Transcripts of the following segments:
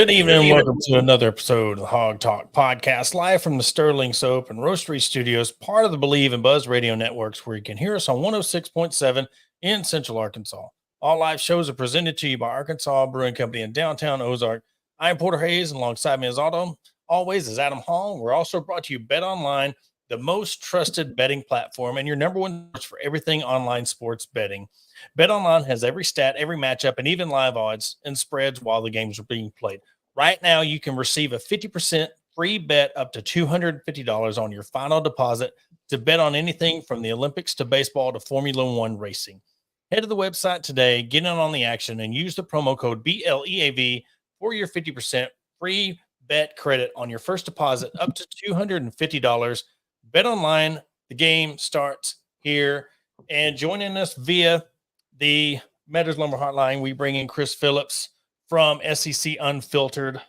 Good evening and welcome to another episode of the Hog Talk podcast, live from the Sterling Soap and Roastery Studios, part of the Believe and Buzz radio networks, where you can hear us on 106.7 in Central Arkansas. All live shows are presented to you by Arkansas Brewing Company in downtown Ozark. I am Porter Hayes, and alongside me as always is Adam Hall. We're also brought to you Bet Online, the most trusted betting platform and your number one source for everything online sports betting. BetOnline has every stat, every matchup, and even live odds and spreads while the games are being played. Right now, you can receive a 50% free bet up to $250 on your final deposit to bet on anything from the Olympics to baseball to Formula One racing. Head to the website today, get in on the action, and use the promo code BLEAV for your 50% free bet credit on your first deposit up to $250. BetOnline, the game starts here. And joining us via the Meadows Lumber Hotline, we bring in Chris Phillips from SEC Unfiltered.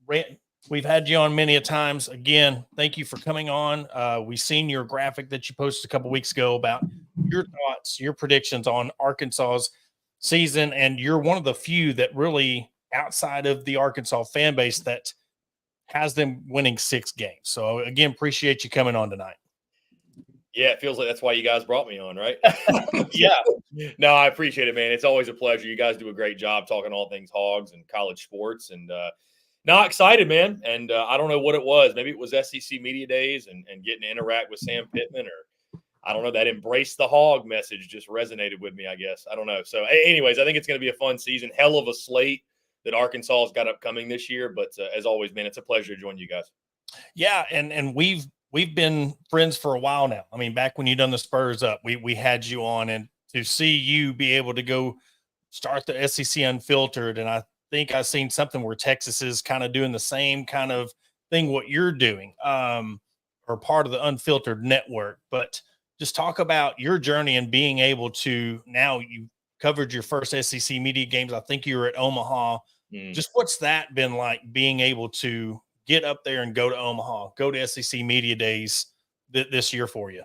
We've had you on many a times. Again, thank you for coming on. We've seen your graphic that you posted a couple weeks ago about your thoughts, your predictions on Arkansas's season, and you're one of the few that really, outside of the Arkansas fan base, that has them winning 6 games. So, again, appreciate you coming on tonight. Yeah, it feels like that's why you guys brought me on, right? Yeah. No, I appreciate it, man. It's always a pleasure. You guys do a great job talking all things Hogs and college sports. And not excited, man. And I don't know what it was. Maybe it was SEC Media Days and getting to interact with Sam Pittman, or I don't know, that embrace the Hog message just resonated with me, I guess. I don't know. So anyways, I think it's going to be a fun season. Hell of a slate that Arkansas has got upcoming this year. But as always, man, it's a pleasure to join you guys. Yeah, and we've been friends for a while now. I mean, back when you done the Spurs up, we had you on, and to see you be able to go start the SEC Unfiltered, and I think I've seen something where Texas is kind of doing the same kind of thing what you're doing, or part of the Unfiltered network. But just talk about your journey and being able to, now you covered your first SEC media games. I think you were at Omaha. Just what's that been like, being able to get up there and go to Omaha, go to SEC Media Days this year for you?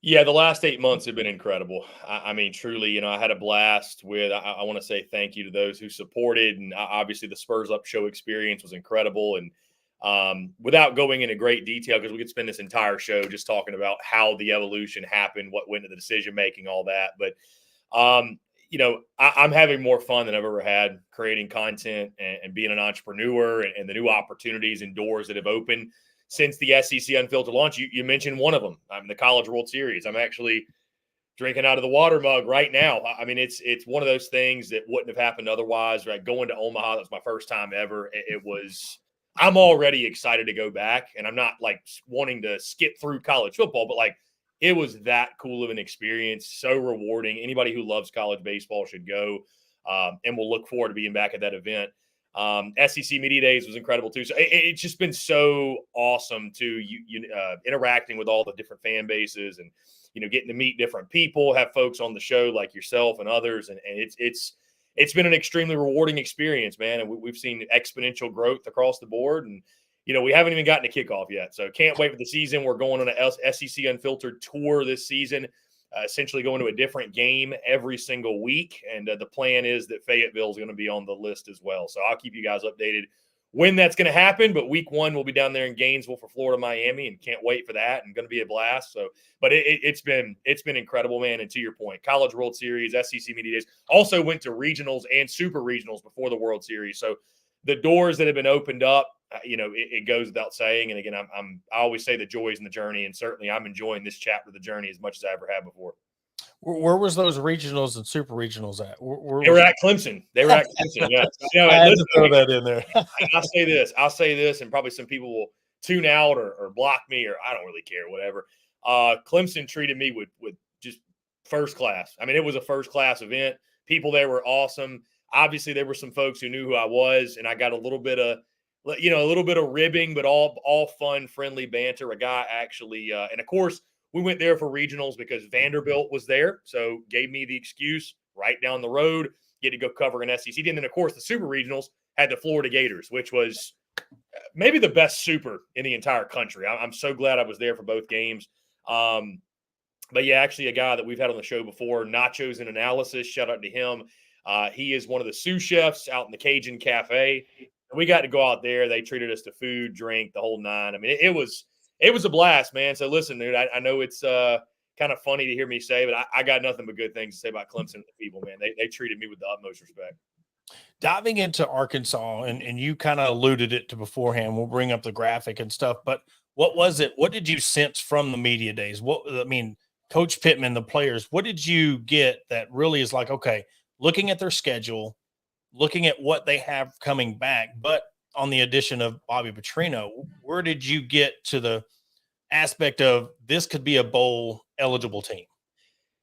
Yeah, the last 8 months have been incredible. I mean, truly, I had a blast with, I want to say thank you to those who supported. And obviously the Spurs Up show experience was incredible. And without going into great detail, because we could spend this entire show just talking about how the evolution happened, what went into the decision-making, all that. But, I'm having more fun than I've ever had creating content and being an entrepreneur and the new opportunities and doors that have opened since the SEC Unfiltered launch. You mentioned one of them. The College World Series. I'm actually drinking out of the water mug right now. I mean, it's one of those things that wouldn't have happened otherwise, right? Going to Omaha, that was my first time ever. I'm already excited to go back, and I'm not like wanting to skip through college football, but like, it was that cool of an experience, so rewarding. Anybody who loves college baseball should go, and we'll look forward to being back at that event. SEC Media Days was incredible too. So it's just been so awesome to interacting with all the different fan bases, and getting to meet different people, have folks on the show like yourself and others, and it's been an extremely rewarding experience, man. And we've seen exponential growth across the board, and we haven't even gotten to kickoff yet. So can't wait for the season. We're going on an SEC Unfiltered tour this season, essentially going to a different game every single week. And the plan is that Fayetteville is going to be on the list as well. So I'll keep you guys updated when that's going to happen. But week 1, we'll be down there in Gainesville for Florida, Miami, and can't wait for that. And going to be a blast. So, but it's been incredible, man. And to your point, College World Series, SEC Media Days, also went to regionals and super regionals before the World Series. So the doors that have been opened up, it goes without saying. And again, I always say the joy is in the journey, and certainly I'm enjoying this chapter of the journey as much as I ever have before. Where was those regionals and super regionals at? They were at Clemson. They were at Clemson. Yeah, I had to throw that in there. I'll say this, and probably some people will tune out or block me, or I don't really care, whatever. Clemson treated me with just first class. I mean, it was a first class event. People there were awesome. Obviously, there were some folks who knew who I was, and I got a little bit of ribbing, but all fun, friendly banter. A guy actually, and of course, we went there for regionals because Vanderbilt was there, so gave me the excuse right down the road, get to go cover an SEC. And then, of course, the super regionals had the Florida Gators, which was maybe the best super in the entire country. I'm so glad I was there for both games. But yeah, actually, a guy that we've had on the show before, Nachos and Analysis, shout out to him. He is one of the sous chefs out in the Cajun Cafe. And we got to go out there. They treated us to food, drink, the whole nine. I mean, it was a blast, man. So listen, dude, I know it's kind of funny to hear me say, but I got nothing but good things to say about Clemson and the people, man. They treated me with the utmost respect. Diving into Arkansas, and you kind of alluded it to beforehand. We'll bring up the graphic and stuff, but what was it? What did you sense from the media days? Coach Pittman, the players, what did you get that really is like, okay, looking at their schedule, looking at what they have coming back, but on the addition of Bobby Petrino, where did you get to the aspect of this could be a bowl eligible team?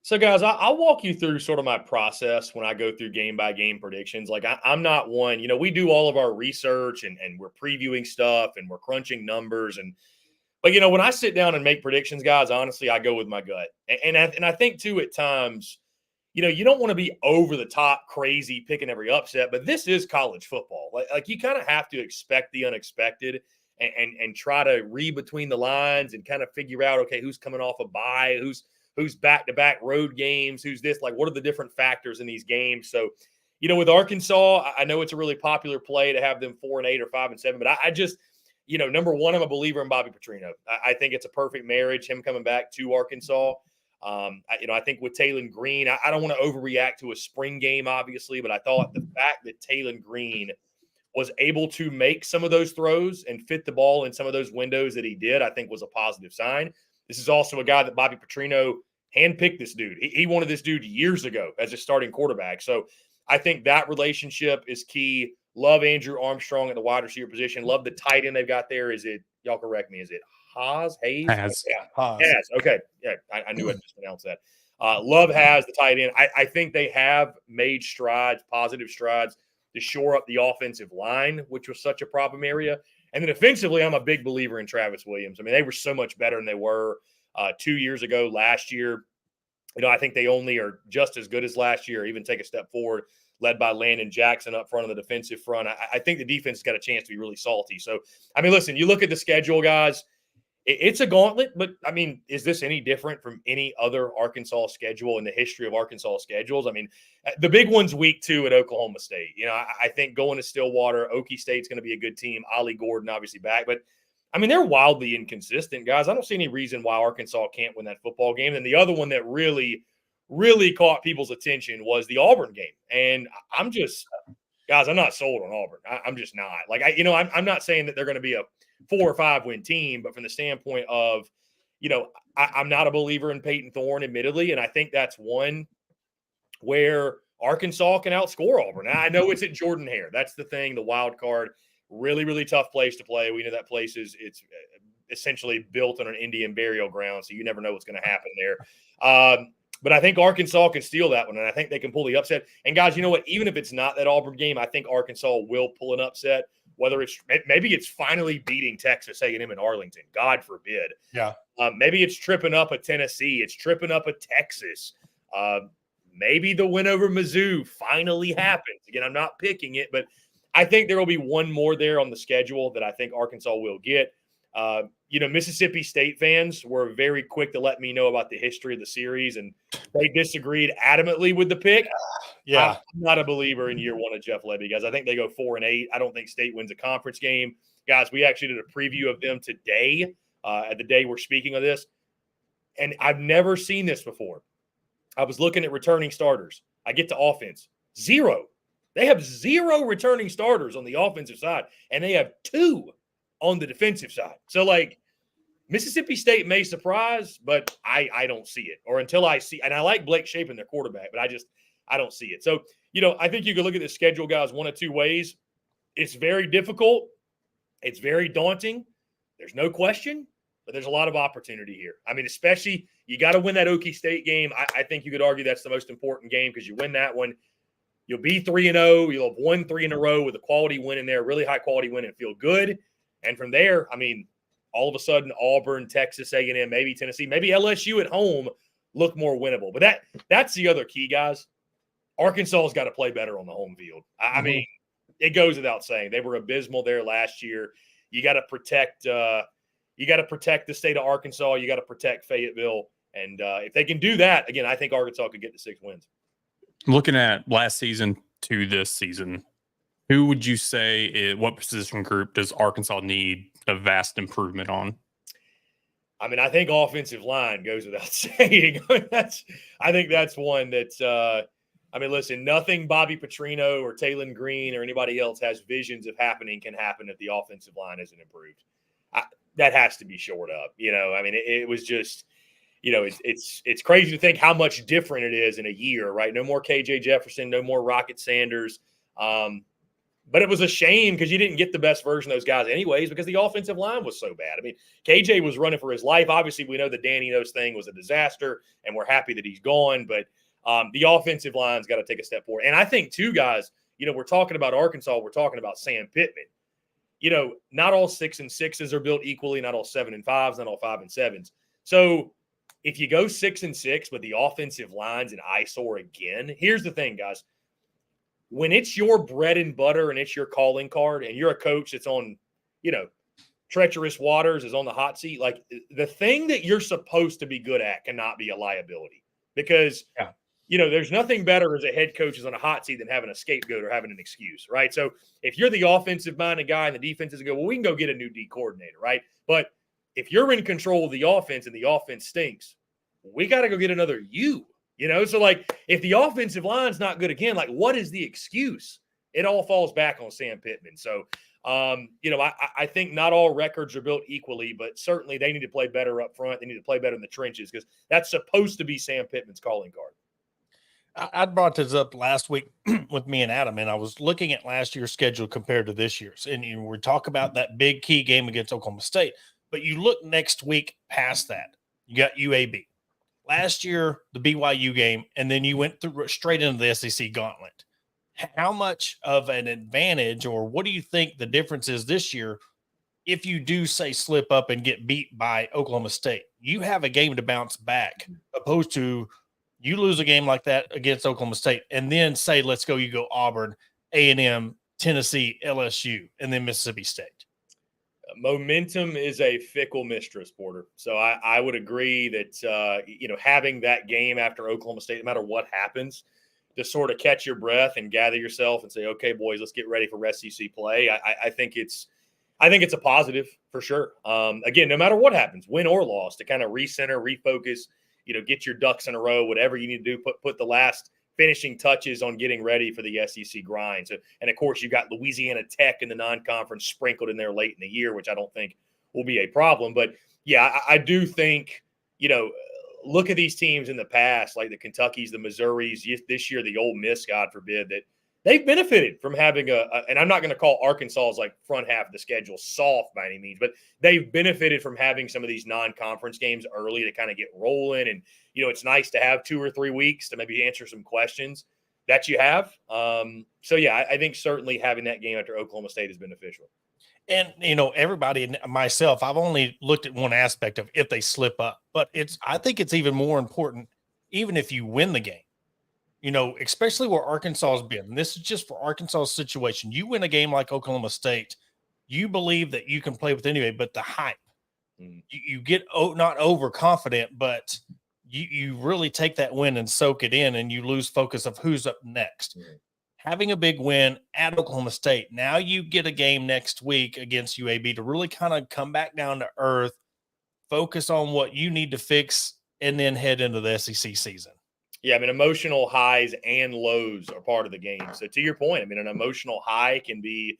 So, guys, I'll walk you through sort of my process when I go through game-by-game predictions. Like, I'm not one, we do all of our research and we're previewing stuff and we're crunching numbers. But, when I sit down and make predictions, guys, honestly, I go with my gut. And I think, too, at times, you don't want to be over the top crazy picking every upset, but this is college football. Like you kind of have to expect the unexpected and try to read between the lines and kind of figure out, okay, who's coming off a bye, who's back-to-back road games, who's this, like what are the different factors in these games. So, with Arkansas, I know it's a really popular play to have them 4-8 or 5-7, but I just, number one, I'm a believer in Bobby Petrino. I think it's a perfect marriage, him coming back to Arkansas. I think with Taylon Green, I don't want to overreact to a spring game, obviously, but I thought the fact that Taylon Green was able to make some of those throws and fit the ball in some of those windows that he did, I think was a positive sign. This is also a guy that Bobby Petrino handpicked this dude. He wanted this dude years ago as a starting quarterback. So I think that relationship is key. Love Andrew Armstrong at the wide receiver position. Love the tight end they've got there. Y'all correct me, is it Hayes? Yeah, Hayes. Okay. Yeah, I knew I mispronounced that. Love has the tight end. I think they have made positive strides to shore up the offensive line, which was such a problem area. And then offensively, I'm a big believer in Travis Williams. I mean, they were so much better than they were 2 years ago, last year. I think they only are just as good as last year, even take a step forward, led by Landon Jackson up front on the defensive front. I think the defense has got a chance to be really salty. So, I mean, listen, you look at the schedule, guys. It's a gauntlet, but, I mean, is this any different from any other Arkansas schedule in the history of Arkansas schedules? I mean, the big one's week 2 at Oklahoma State. I think going to Stillwater, Okie State's going to be a good team. Ollie Gordon obviously back. But, I mean, they're wildly inconsistent, guys. I don't see any reason why Arkansas can't win that football game. And the other one that really, really caught people's attention was the Auburn game. And I'm not sold on Auburn. I'm just not. Like, I'm not saying that they're going to be a 4 or 5 win team, but from the standpoint of, I'm not a believer in Peyton Thorne, admittedly, and I think that's one where Arkansas can outscore Auburn. Now, I know it's at Jordan Hare. That's the thing, the wild card. Really, really tough place to play. We know that place it's essentially built on an Indian burial ground, so you never know what's going to happen there. But I think Arkansas can steal that one, and I think they can pull the upset. And, guys, you know what? Even if it's not that Auburn game, I think Arkansas will pull an upset. Whether maybe it's finally beating Texas A&M in Arlington, God forbid. Yeah. Maybe it's tripping up a Tennessee. It's tripping up a Texas. Maybe the win over Mizzou finally happens. Again, I'm not picking it, but I think there will be one more there on the schedule that I think Arkansas will get. Mississippi State fans were very quick to let me know about the history of the series, and they disagreed adamantly with the pick. Yeah. I'm not a believer in year 1 of Jeff Lebby, guys. I think they go 4-8. I don't think State wins a conference game. Guys, we actually did a preview of them today at the day we're speaking of this, and I've never seen this before. I was looking at returning starters. I get to offense. 0. They have 0 returning starters on the offensive side, and they have 2 on the defensive side. So, like, Mississippi State may surprise, but I don't see it. Or until I see – and I like Blake Shapen, their quarterback, but I don't see it. So, I think you can look at the schedule, guys, one of 2 ways. It's very difficult. It's very daunting. There's no question, but there's a lot of opportunity here. I mean, especially you got to win that Okie State game. I think you could argue that's the most important game because you win that one. You'll be 3-0. You'll have won 3 in a row with a quality win in there, really high quality win, and feel good. And from there, I mean, all of a sudden, Auburn, Texas A&M, maybe Tennessee, maybe LSU at home look more winnable. But that's the other key, guys. Arkansas's got to play better on the home field. I mean, it goes without saying. They were abysmal there last year. You got to protect the state of Arkansas. You got to protect Fayetteville. And if they can do that, again, I think Arkansas could get to 6 wins. Looking at last season to this season, who would you say, what position group does Arkansas need a vast improvement on? I mean, I think offensive line goes without saying. I think that's one that, I mean, listen, nothing Bobby Petrino or Taylon Green or anybody else has visions of happening can happen if the offensive line isn't improved. That has to be shored up. I mean, it was just, it's crazy to think how much different it is in a year, right? No more KJ Jefferson, no more Rocket Sanders. But it was a shame because you didn't get the best version of those guys anyways because the offensive line was so bad. I mean, KJ was running for his life. Obviously, we know the Danny Nose thing was a disaster, and we're happy that he's gone. But the offensive line's got to take a step forward. And I think, too, guys, we're talking about Arkansas. We're talking about Sam Pittman. Not all 6 and 6s are built equally. Not all 7 and 5s. Not all 5 and 7s. So if you go 6 and 6, but the offensive line's an eyesore again, here's the thing, guys. When it's your bread and butter and it's your calling card and you're a coach that's on, treacherous waters, is on the hot seat, like the thing that you're supposed to be good at cannot be a liability because, there's nothing better as a head coach is on a hot seat than having a scapegoat or having an excuse, right? So if you're the offensive-minded guy and the defense is go, well, we can go get a new D coordinator, right? But if you're in control of the offense and the offense stinks, we got to go get another you. So like if the offensive line's not good again, like what is the excuse? It all falls back on Sam Pittman. So, I think not all records are built equally, but certainly they need to play better up front. They need to play better in the trenches because that's supposed to be Sam Pittman's calling card. I brought this up last week with me and Adam, and I was looking at last year's schedule compared to this year's. And we talk about that big key game against Oklahoma State, but you look next week past that, you got UAB. Last year, the BYU game, and then you went straight into the SEC gauntlet. How much of an advantage, or what do you think the difference is this year if you do, say, slip up and get beat by Oklahoma State? You have a game to bounce back, opposed to you lose a game like that against Oklahoma State, and then say, let's go, you go Auburn, A&M, Tennessee, LSU, and then Mississippi State. Momentum is a fickle mistress, Porter. So I would agree that, having that game after Oklahoma State, no matter what happens, to sort of catch your breath and gather yourself and say, okay, boys, let's get ready for SEC play. I think it's a positive for sure. Again, no matter what happens, win or loss, to kind of recenter, refocus, get your ducks in a row, whatever you need to do, put the last finishing touches on getting ready for the SEC grind. So, and of course, you got Louisiana Tech in the non-conference sprinkled in there late in the year, which I don't think will be a problem. But yeah, I do think, look at these teams in the past, like the Kentuckys, the Missouris, this year, the Ole Miss, God forbid, that they've benefited from having and I'm not going to call Arkansas's like front half of the schedule soft by any means, but they've benefited from having some of these non-conference games early to kind of get rolling. And, it's nice to have 2 or 3 weeks to maybe answer some questions that you have. So yeah, I think certainly having that game after Oklahoma State is beneficial. And, everybody and myself, I've only looked at one aspect of if they slip up, but I think it's even more important, even if you win the game. Especially where Arkansas has been. And this is just for Arkansas's situation. You win a game like Oklahoma State, you believe that you can play with anybody, but the hype, you get not overconfident, but you really take that win and soak it in, and you lose focus of who's up next. Having a big win at Oklahoma State, now you get a game next week against UAB to really kind of come back down to earth, focus on what you need to fix, and then head into the SEC season. Yeah, I mean, emotional highs and lows are part of the game. So to your point, I mean, an emotional high can be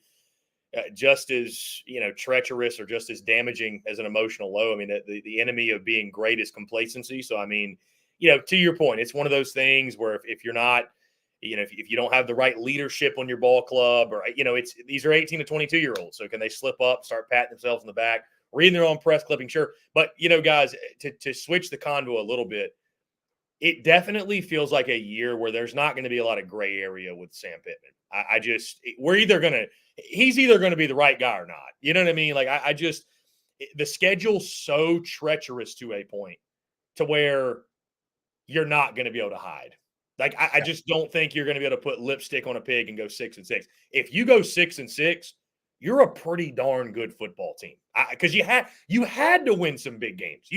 just as, treacherous or just as damaging as an emotional low. I mean, the enemy of being great is complacency. So, I mean, to your point, it's one of those things where if you're not, if you don't have the right leadership on your ball club or, these are 18 to 22-year-olds. So can they slip up, start patting themselves in the back, reading their own press clipping? Sure. But, guys, to switch the convo a little bit, it definitely feels like a year where there's not going to be a lot of gray area with Sam Pittman. He's either going to be the right guy or not. You know what I mean? Like, the schedule's so treacherous to a point to where you're not going to be able to hide. Like, I just don't think you're going to be able to put lipstick on a pig and go 6-6. If you go 6-6, you're a pretty darn good football team. Because you had to win some big games.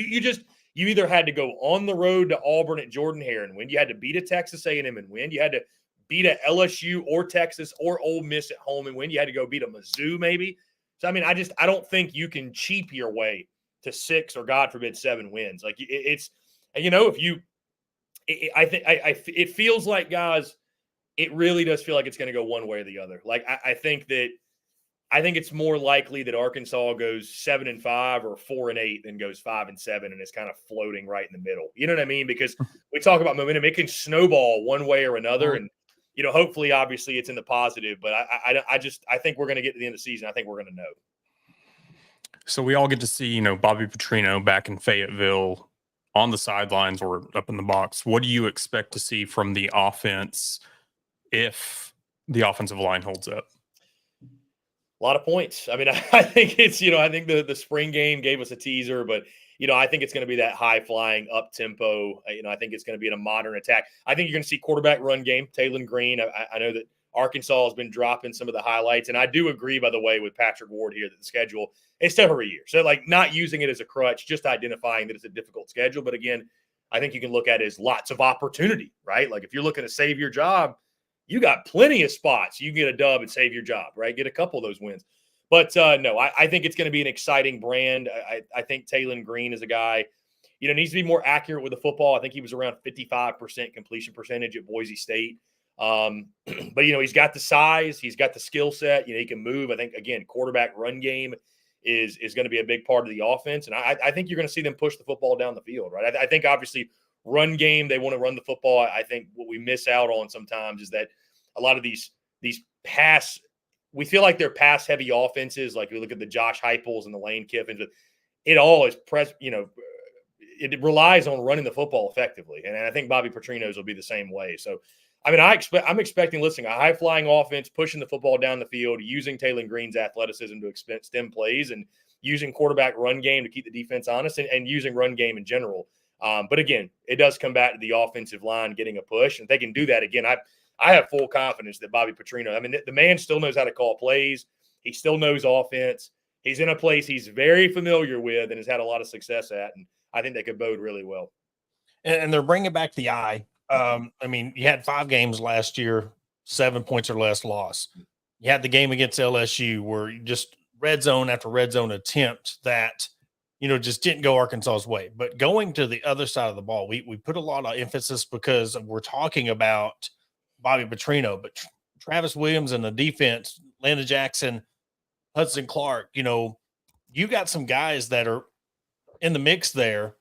You either had to go on the road to Auburn at Jordan-Hare and win. You had to beat a Texas A&M and win. You had to beat a LSU or Texas or Ole Miss at home and win. You had to go beat a Mizzou maybe. So, I mean, I don't think you can cheap your way to 6 or, God forbid, 7 wins. Like, it's – and, if you – it feels like, guys, it really does feel like it's going to go one way or the other. Like, I think it's more likely that Arkansas goes 7-5 or 4-8 than goes 5-7 and is kind of floating right in the middle. You know what I mean? Because we talk about momentum, it can snowball one way or another, and hopefully, obviously, it's in the positive. But I think we're going to get to the end of the season. I think we're going to know. So we all get to see Bobby Petrino back in Fayetteville on the sidelines or up in the box. What do you expect to see from the offense if the offensive line holds up? A lot of points. I mean, I think it's, I think the spring game gave us a teaser, but, I think it's going to be that high-flying, up-tempo. I think it's going to be in a modern attack. I think you're going to see quarterback run game, Taylon Green. I know that Arkansas has been dropping some of the highlights, and I do agree, by the way, with Patrick Ward here that the schedule is tough every year. So, like, not using it as a crutch, just identifying that it's a difficult schedule. But, again, I think you can look at it as lots of opportunity, right? Like, if you're looking to save your job, you got plenty of spots. You can get a dub and save your job, right? Get a couple of those wins. But, no, I think it's going to be an exciting brand. I think Taylon Green is a guy, needs to be more accurate with the football. I think he was around 55% completion percentage at Boise State. But, he's got the size. He's got the skill set. He can move. I think, again, quarterback run game is going to be a big part of the offense. And I think you're going to see them push the football down the field, right? I think, obviously, run game, they want to run the football. I think what we miss out on sometimes is that a lot of these pass – we feel like they're pass-heavy offenses. Like, we look at the Josh Heupels and the Lane Kiffins. It all is it relies on running the football effectively. And I think Bobby Petrino's will be the same way. So, I mean, I'm expecting, listen, a high-flying offense, pushing the football down the field, using Taylon Green's athleticism to extend plays, and using quarterback run game to keep the defense honest, and using run game in general. But, again, it does come back to the offensive line getting a push. And if they can do that, again, I have full confidence that Bobby Petrino, I mean, the man still knows how to call plays. He still knows offense. He's in a place he's very familiar with and has had a lot of success at. And I think they could bode really well. And they're bringing back the eye. I mean, you had 5 games last year, 7 points or less loss. You had the game against LSU where you just red zone after red zone attempt that, just didn't go Arkansas's way. But going to the other side of the ball, we put a lot of emphasis because we're talking about Bobby Petrino, but Travis Williams and the defense, Landon Jackson, Hudson Clark, you got some guys that are in the mix there.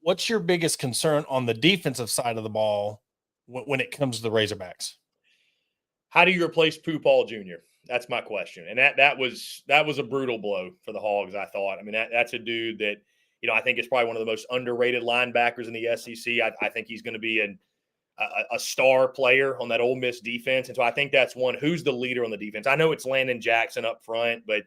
What's your biggest concern on the defensive side of the ball when it comes to the Razorbacks? How do you replace Pooh Paul Jr.? That's my question. And that was a brutal blow for the Hogs, I thought. I mean, that's a dude that, I think is probably one of the most underrated linebackers in the SEC. I think he's going to be a star player on that Ole Miss defense. And so I think that's one. Who's the leader on the defense? I know it's Landon Jackson up front, but,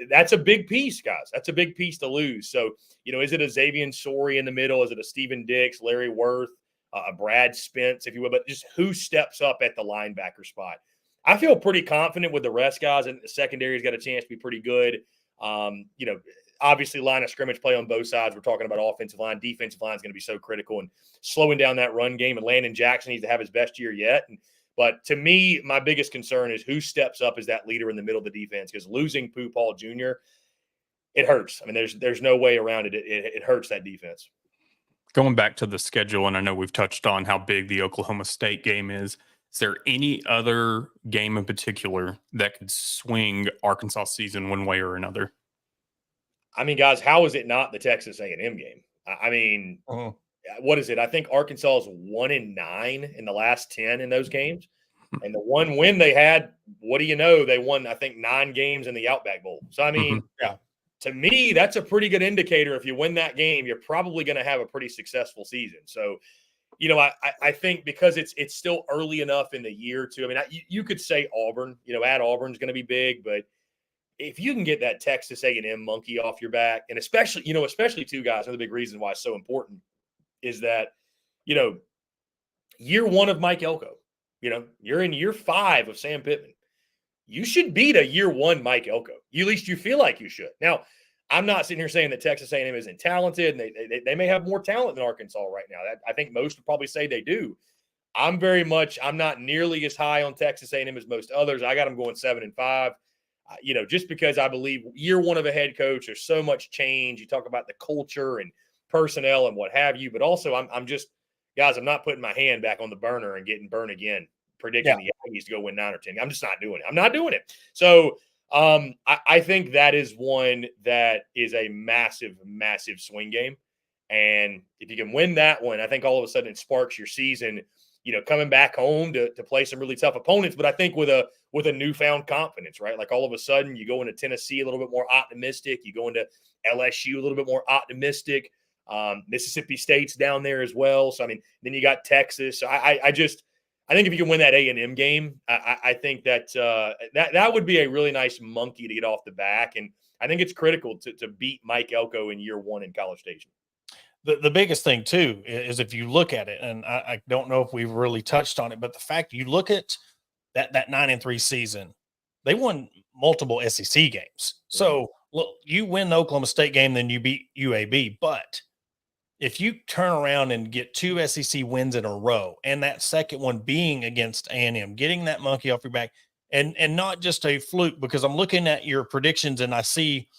that's a big piece, guys. That's a big piece to lose. So, is it a Xavier Sorey in the middle? Is it a Steven Dix, Larry Worth, a Brad Spence, if you will? But just who steps up at the linebacker spot? I feel pretty confident with the rest, guys. And the secondary's got a chance to be pretty good. Obviously, line of scrimmage play on both sides. We're talking about offensive line. Defensive line is going to be so critical and slowing down that run game. And Landon Jackson needs to have his best year yet. But to me, my biggest concern is who steps up as that leader in the middle of the defense, because losing Pooh Paul Jr., it hurts. I mean, there's no way around it. It hurts that defense. Going back to the schedule, and I know we've touched on how big the Oklahoma State game is. Is there any other game in particular that could swing Arkansas season one way or another? I mean, guys, how is it not the Texas A&M game? I mean, what is it? I think Arkansas is 1-9 in the last 10 in those games. And the one win they had, what do you know? They won, I think, 9 games in the Outback Bowl. So, I mean, to me, that's a pretty good indicator. If you win that game, you're probably going to have a pretty successful season. So, I think because it's still early enough in the year, too. I mean, you could say Auburn, at Auburn's going to be big, but if you can get that Texas A&M monkey off your back, and especially too, guys, another big reason why it's so important is that, year 1 of Mike Elko, you're in year 5 of Sam Pittman. You should beat a year 1 Mike Elko. At least you feel like you should. Now, I'm not sitting here saying that Texas A&M isn't talented, and they may have more talent than Arkansas right now. I think most would probably say they do. I'm not nearly as high on Texas A&M as most others. I got them going 7-5. Just because I believe year one of a head coach, there's so much change. You talk about the culture and personnel and what have you, but also I'm just, guys, I'm not putting my hand back on the burner and getting burned again, predicting the Aggies to go win 9 or 10. I'm just not doing it. I'm not doing it. So I think that is one that is a massive, massive swing game. And if you can win that one, I think all of a sudden it sparks your season, coming back home to play some really tough opponents. But I think with a newfound confidence, right? Like all of a sudden you go into Tennessee a little bit more optimistic. You go into LSU a little bit more optimistic. Mississippi State's down there as well. So, I mean, then you got Texas. So I think if you can win that A&M game, I think that would be a really nice monkey to get off the back. And I think it's critical to beat Mike Elko in year one in College Station. The biggest thing, too, is if you look at it, and I don't know if we've really touched on it, but the fact you look at that 9-3 season, they won multiple SEC games. So, look, you win the Oklahoma State game, then you beat UAB. But if you turn around and get 2 SEC wins in a row, and that second one being against A&M, getting that monkey off your back, and not just a fluke, because I'm looking at your predictions and I see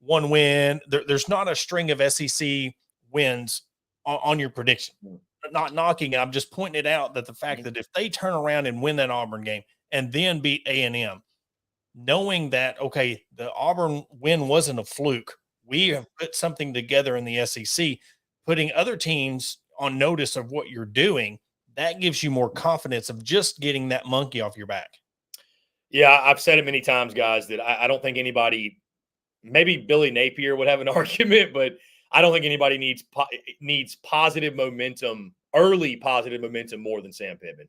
one win. There's not a string of SEC wins on your prediction. Not knocking it. I'm just pointing it out that the fact that if they turn around and win that Auburn game and then beat A&M, knowing that, okay, the Auburn win wasn't a fluke. We have put something together in the SEC, putting other teams on notice of what you're doing. That gives you more confidence of just getting that monkey off your back. Yeah, I've said it many times, guys, that I don't think anybody, maybe Billy Napier would have an argument, but I don't think anybody needs positive momentum, early positive momentum more than Sam Pittman.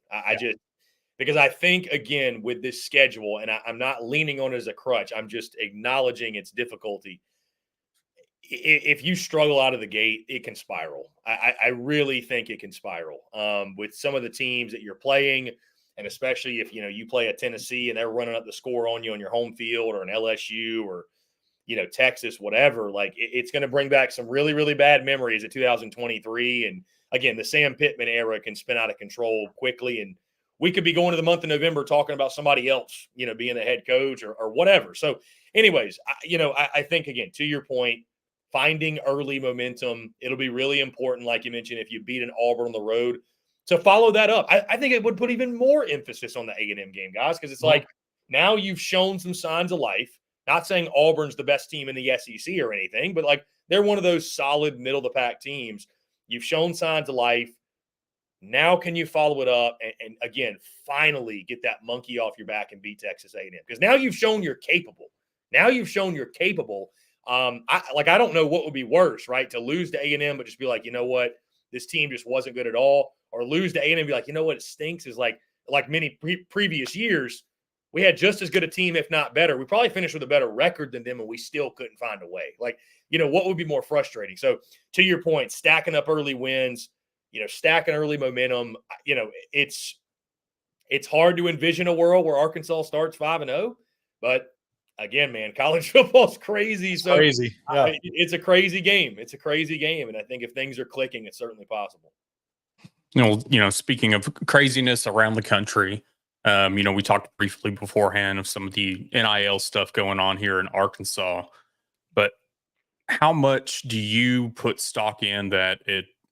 Because I think, again, with this schedule, and I'm not leaning on it as a crutch, I'm just acknowledging its difficulty. If you struggle out of the gate, it can spiral. I really think it can spiral with some of the teams that you're playing, and especially if, you play a Tennessee and they're running up the score on you on your home field, or an LSU, or Texas, whatever. Like it's going to bring back some really, really bad memories of 2023. And again, the Sam Pittman era can spin out of control quickly. And we could be going to the month of November talking about somebody else, being the head coach or whatever. So anyways, I think, again, to your point, finding early momentum, it'll be really important. Like you mentioned, if you beat an Auburn on the road, to follow that up. I think it would put even more emphasis on the A&M game, guys, because it's like now you've shown some signs of life. Not saying Auburn's the best team in the SEC or anything, but like they're one of those solid middle of the pack teams. You've shown signs of life. Now can you follow it up and again, finally get that monkey off your back and beat Texas A&M? Because now you've shown you're capable. I don't know what would be worse, right? To lose to A&M, but just be like, you know what? This team just wasn't good at all. Or lose to A&M and be like, you know what? It stinks. Is like many previous years, we had just as good a team, if not better. We probably finished with a better record than them, and we still couldn't find a way. Like, what would be more frustrating? So, to your point, stacking up early wins, stacking early momentum, it's hard to envision a world where Arkansas starts 5-0. But again, man, college football's crazy. It's crazy. Yeah. It's a crazy game. It's a crazy game. And I think if things are clicking, it's certainly possible. Speaking of craziness around the country, we talked briefly beforehand of some of the NIL stuff going on here in Arkansas, but how much do you put stock in that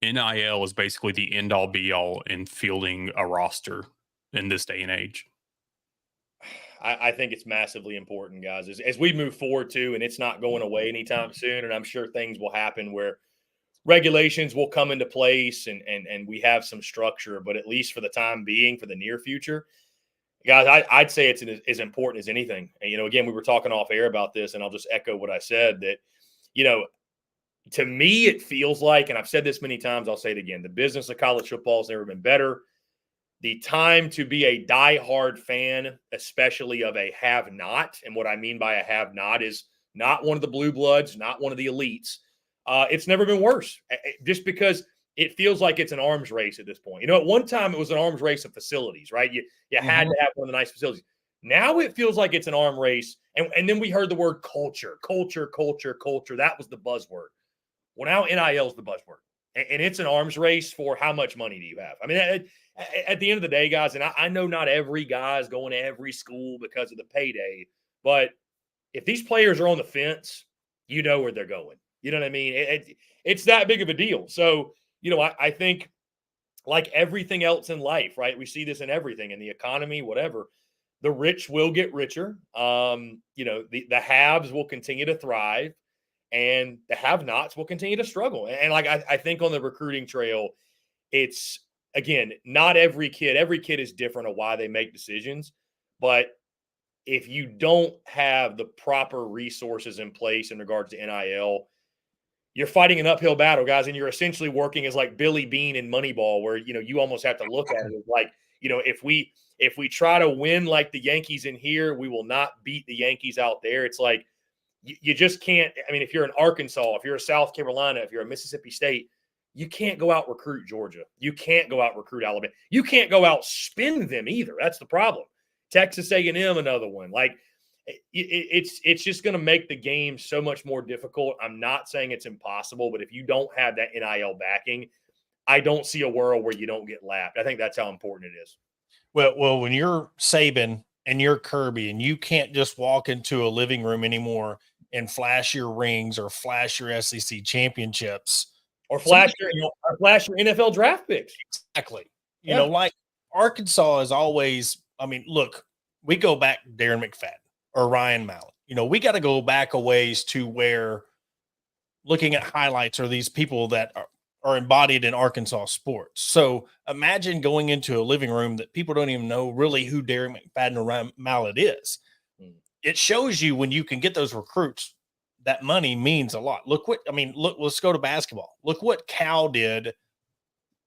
NIL is basically the end all be all in fielding a roster in this day and age? I think it's massively important, guys, as we move forward too, and it's not going away anytime soon. And I'm sure things will happen where regulations will come into place and we have some structure, but at least for the time being, for the near future, guys, I'd say it's as important as anything. And, again, we were talking off air about this, and I'll just echo what I said, that, to me, it feels like, and I've said this many times, I'll say it again, the business of college football has never been better. The time to be a diehard fan, especially of a have-not, and what I mean by a have-not is not one of the blue bloods, not one of the elites. It's never been worse, just because it feels like it's an arms race at this point. At one time it was an arms race of facilities, right? You had to have one of the nice facilities. Now it feels like it's an arm race. And then we heard the word culture. That was the buzzword. Well, now NIL is the buzzword. And it's an arms race for how much money do you have? I mean, at the end of the day, guys, and I know not every guy is going to every school because of the payday, but if these players are on the fence, you know where they're going. You know what I mean? It's that big of a deal. So, I think like everything else in life, right? We see this in everything, in the economy, whatever. The rich will get richer. The haves will continue to thrive, and the have-nots will continue to struggle. And like I think on the recruiting trail, it's, again, not every kid is different of why they make decisions. But if you don't have the proper resources in place in regards to NIL, you're fighting an uphill battle, guys, and you're essentially working as like Billy Bean in Moneyball, where, you almost have to look at it as like, if we try to win like the Yankees in here, we will not beat the Yankees out there. It's like, you just can't. I mean, if you're in Arkansas, if you're a South Carolina, if you're a Mississippi State, you can't go out recruit Georgia. You can't go out recruit Alabama. You can't go out spin them either. That's the problem. Texas A&M, another one. Like, it's just going to make the game so much more difficult. I'm not saying it's impossible, but if you don't have that NIL backing, I don't see a world where you don't get lapped. I think that's how important it is. Well, when you're Saban and you're Kirby and you can't just walk into a living room anymore and flash your rings or flash your SEC championships or flash your NFL draft picks. Exactly. Like Arkansas is always, I mean, look, we go back to Darren McFadden or Ryan Mallett. We got to go back a ways to where looking at highlights are these people that are embodied in Arkansas sports. So imagine going into a living room that people don't even know really who Darren McFadden or Ryan Mallett is. It shows you when you can get those recruits, that money means a lot. Look, let's go to basketball. Look what Cal did.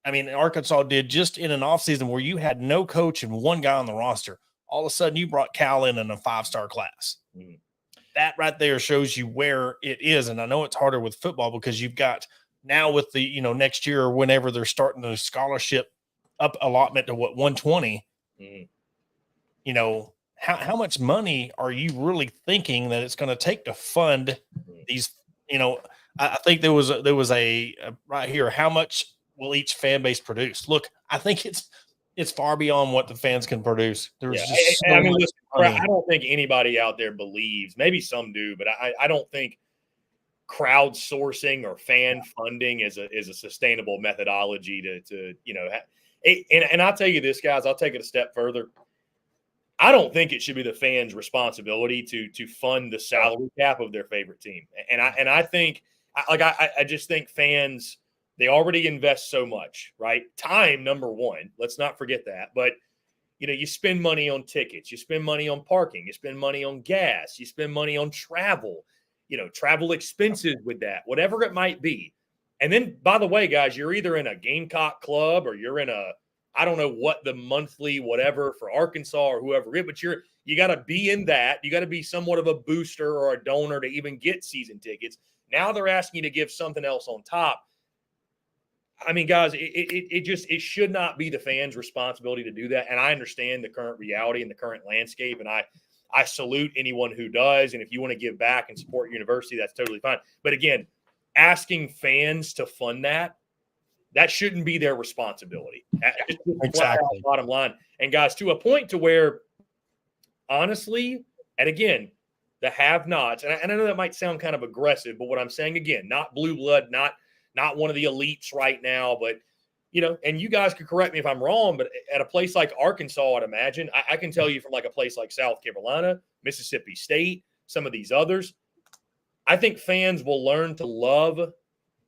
I mean, Arkansas did just in an offseason where you had no coach and one guy on the roster. All of a sudden you brought Cal in a 5-star class. That right there shows you where it is. And I know it's harder with football because you've got now with the, next year or whenever they're starting the scholarship up allotment to 120, how much money are you really thinking that it's going to take to fund these? I think there was a right here. How much will each fan base produce? Look, I think it's far beyond what the fans can produce. There's just so much money. I don't think anybody out there believes. Maybe some do, but I don't think crowdsourcing or fan funding is a sustainable methodology to and I'll tell you this, guys, I'll take it a step further. I don't think it should be the fans' responsibility to fund the salary cap of their favorite team. And I think I just think fans, they already invest so much, right? Time, number one. Let's not forget that. But you spend money on tickets, you spend money on parking, you spend money on gas, you spend money on travel, travel expenses with that, whatever it might be. And then, by the way, guys, you're either in a Gamecock club or you're in I don't know what the monthly whatever for Arkansas or whoever it is, but you got to be in that. You got to be somewhat of a booster or a donor to even get season tickets. Now they're asking you to give something else on top. I mean, guys, it should not be the fans' responsibility to do that. And I understand the current reality and the current landscape, and I salute anyone who does. And if you want to give back and support your university, that's totally fine. But again, asking fans to fund that shouldn't be their responsibility. Exactly. Bottom line. And guys, to a point to where, honestly, and again, the have-nots, and I know that might sound kind of aggressive, but what I'm saying, again, not blue blood, not one of the elites right now, but, and you guys could correct me if I'm wrong, but at a place like Arkansas, I'd imagine, I can tell you from like a place like South Carolina, Mississippi State, some of these others, I think fans will learn to love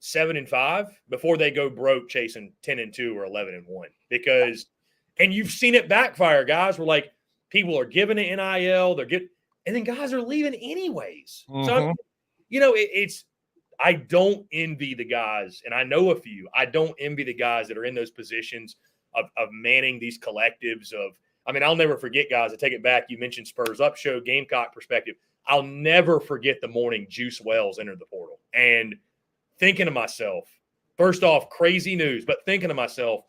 7-5 before they go broke chasing 10-2 or 11-1, because, and you've seen it backfire, guys. We're like, people are giving it NIL, and then guys are leaving anyways. So, I don't envy the guys, and I know a few. I don't envy the guys that are in those positions of manning these collectives. I'll never forget, guys. I take it back. You mentioned Spurs Up Show, Gamecock perspective. I'll never forget the morning Juice Wells entered the portal and thinking to myself, first off, crazy news, but thinking to myself,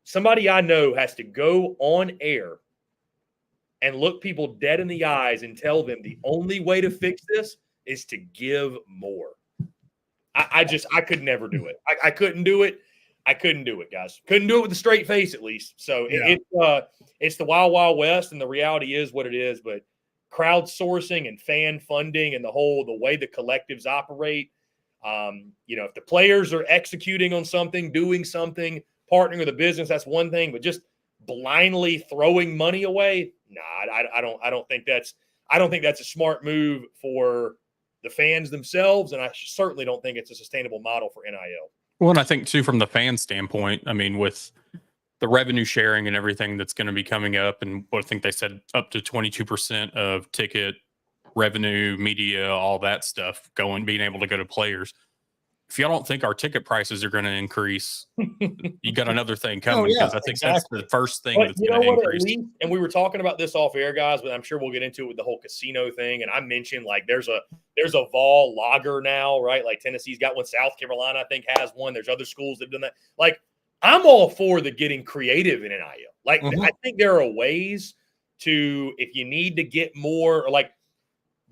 somebody I know has to go on air and look people dead in the eyes and tell them the only way to fix this is to give more. I could never do it. I couldn't do it. I couldn't do it, guys. Couldn't do it with a straight face, at least. So it's the wild, wild west, and the reality is what it is. But crowdsourcing and fan funding and the way the collectives operate, if the players are executing on something, doing something, partnering with a business, that's one thing. But just blindly throwing money away, I don't think that's a smart move for the fans themselves, and I certainly don't think it's a sustainable model for NIL. Well, and I think too, from the fan standpoint, I mean, with the revenue sharing and everything that's going to be coming up, and what I think they said up to 22% of ticket revenue, media, all that stuff being able to go to players. If y'all don't think our ticket prices are going to increase, you got another thing coming, because I think that's the first thing that's going to increase. And we were talking about this off air, guys, but I'm sure we'll get into it with the whole casino thing. And I mentioned like there's a Vol lager now, right? Like Tennessee's got one, South Carolina I think has one. There's other schools that have done that. Like I'm all for the getting creative in NIL. Like I think there are ways to, if you need to get more, or like,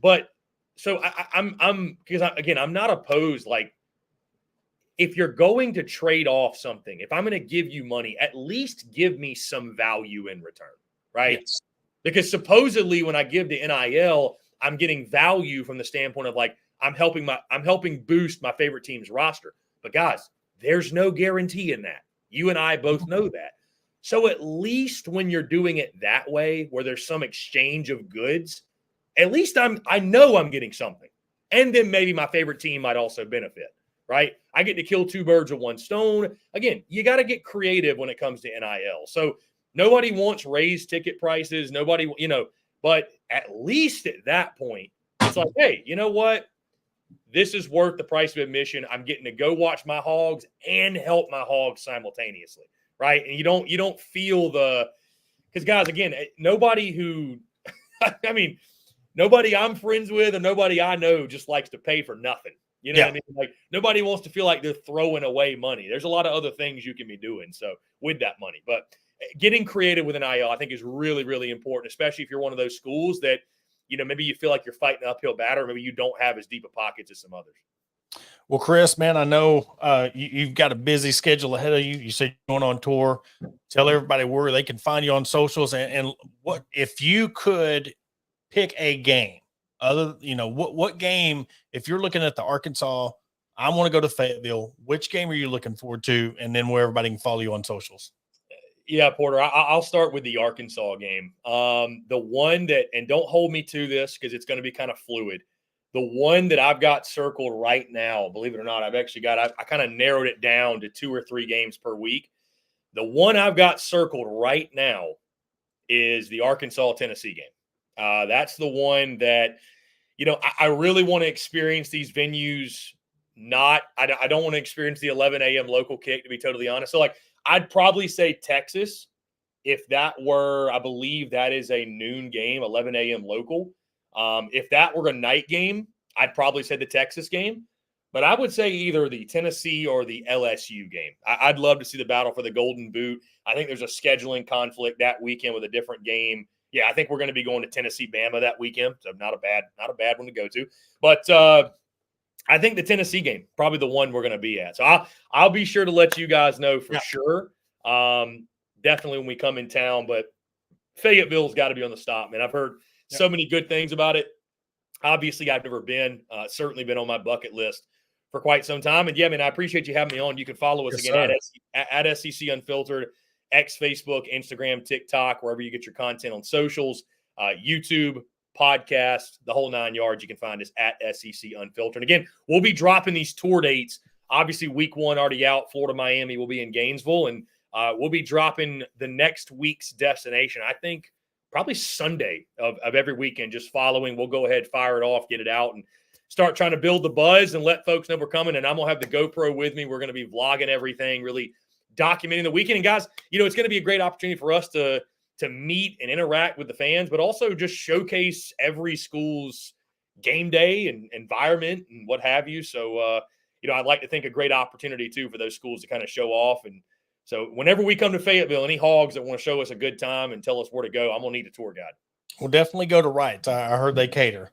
but so I'm because I'm not opposed. Like, if you're going to trade off something, if I'm going to give you money, at least give me some value in return, right? Yes. Because supposedly when I give to NIL, I'm getting value from the standpoint of like I'm helping boost my favorite team's roster. But guys, there's no guarantee in that. You and I both know that. So at least when you're doing it that way, where there's some exchange of goods, at least I know I'm getting something. And then maybe my favorite team might also benefit. Right? I get to kill two birds with one stone. Again, you got to get creative when it comes to NIL. So nobody wants raised ticket prices. Nobody, but at least at that point, it's like, hey, you know what? This is worth the price of admission. I'm getting to go watch my Hogs and help my Hogs simultaneously. Right? And you don't feel because guys, again, nobody I'm friends with or nobody I know just likes to pay for nothing. You know what I mean? Like nobody wants to feel like they're throwing away money. There's a lot of other things you can be doing. So with that money, but getting creative with an NIL, I think is really, really important, especially if you're one of those schools that, maybe you feel like you're fighting an uphill battle, or maybe you don't have as deep of pockets as some others. Well, Chris, man, I know you've got a busy schedule ahead of you. You said you're going on tour. Tell everybody where they can find you on socials, and what if you could pick a game. What game, if you're looking at the Arkansas, I want to go to Fayetteville, which game are you looking forward to? And then where everybody can follow you on socials. Yeah, Porter, I'll start with the Arkansas game. The one that, and don't hold me to this because it's going to be kind of fluid. The one that I've got circled right now, believe it or not, I kind of narrowed it down to 2 or 3 games per week. The one I've got circled right now is the Arkansas-Tennessee game. That's the one that, I really want to experience these venues. I don't want to experience the 11 a.m. local kick, to be totally honest. So, like, I'd probably say Texas if that were, I believe that is a noon game, 11 a.m. local. If that were a night game, I'd probably say the Texas game. But I would say either the Tennessee or the LSU game. I'd love to see the battle for the Golden Boot. I think there's a scheduling conflict that weekend with a different game. Yeah, I think we're going to be going to Tennessee-Bama that weekend, so not a bad one to go to. But I think the Tennessee game, probably the one we're going to be at. So I'll be sure to let you guys know for sure. Definitely when we come in town, but Fayetteville's got to be on the stop, man. I've heard so many good things about it. Obviously, I've never been. Certainly been on my bucket list for quite some time. And, yeah, man, I appreciate you having me on. You can follow us at SEC Unfiltered, X, Facebook, Instagram, TikTok, wherever you get your content on socials, YouTube, podcast, the whole 9 yards. You can find us at SEC Unfiltered. And again, we'll be dropping these tour dates. Obviously, week 1 already out. Florida, Miami will be in Gainesville. And we'll be dropping the next week's destination, I think, probably Sunday of every weekend, just following. We'll go ahead, fire it off, get it out, and start trying to build the buzz and let folks know we're coming. And I'm going to have the GoPro with me. We're going to be vlogging everything, really documenting the weekend. And guys, it's going to be a great opportunity for us to meet and interact with the fans, but also just showcase every school's game day and environment and what have you. So, I'd like to think a great opportunity too for those schools to kind of show off. And so whenever we come to Fayetteville, any Hogs that want to show us a good time and tell us where to go, I'm going to need a tour guide. We'll definitely go to Wrights. I heard they cater.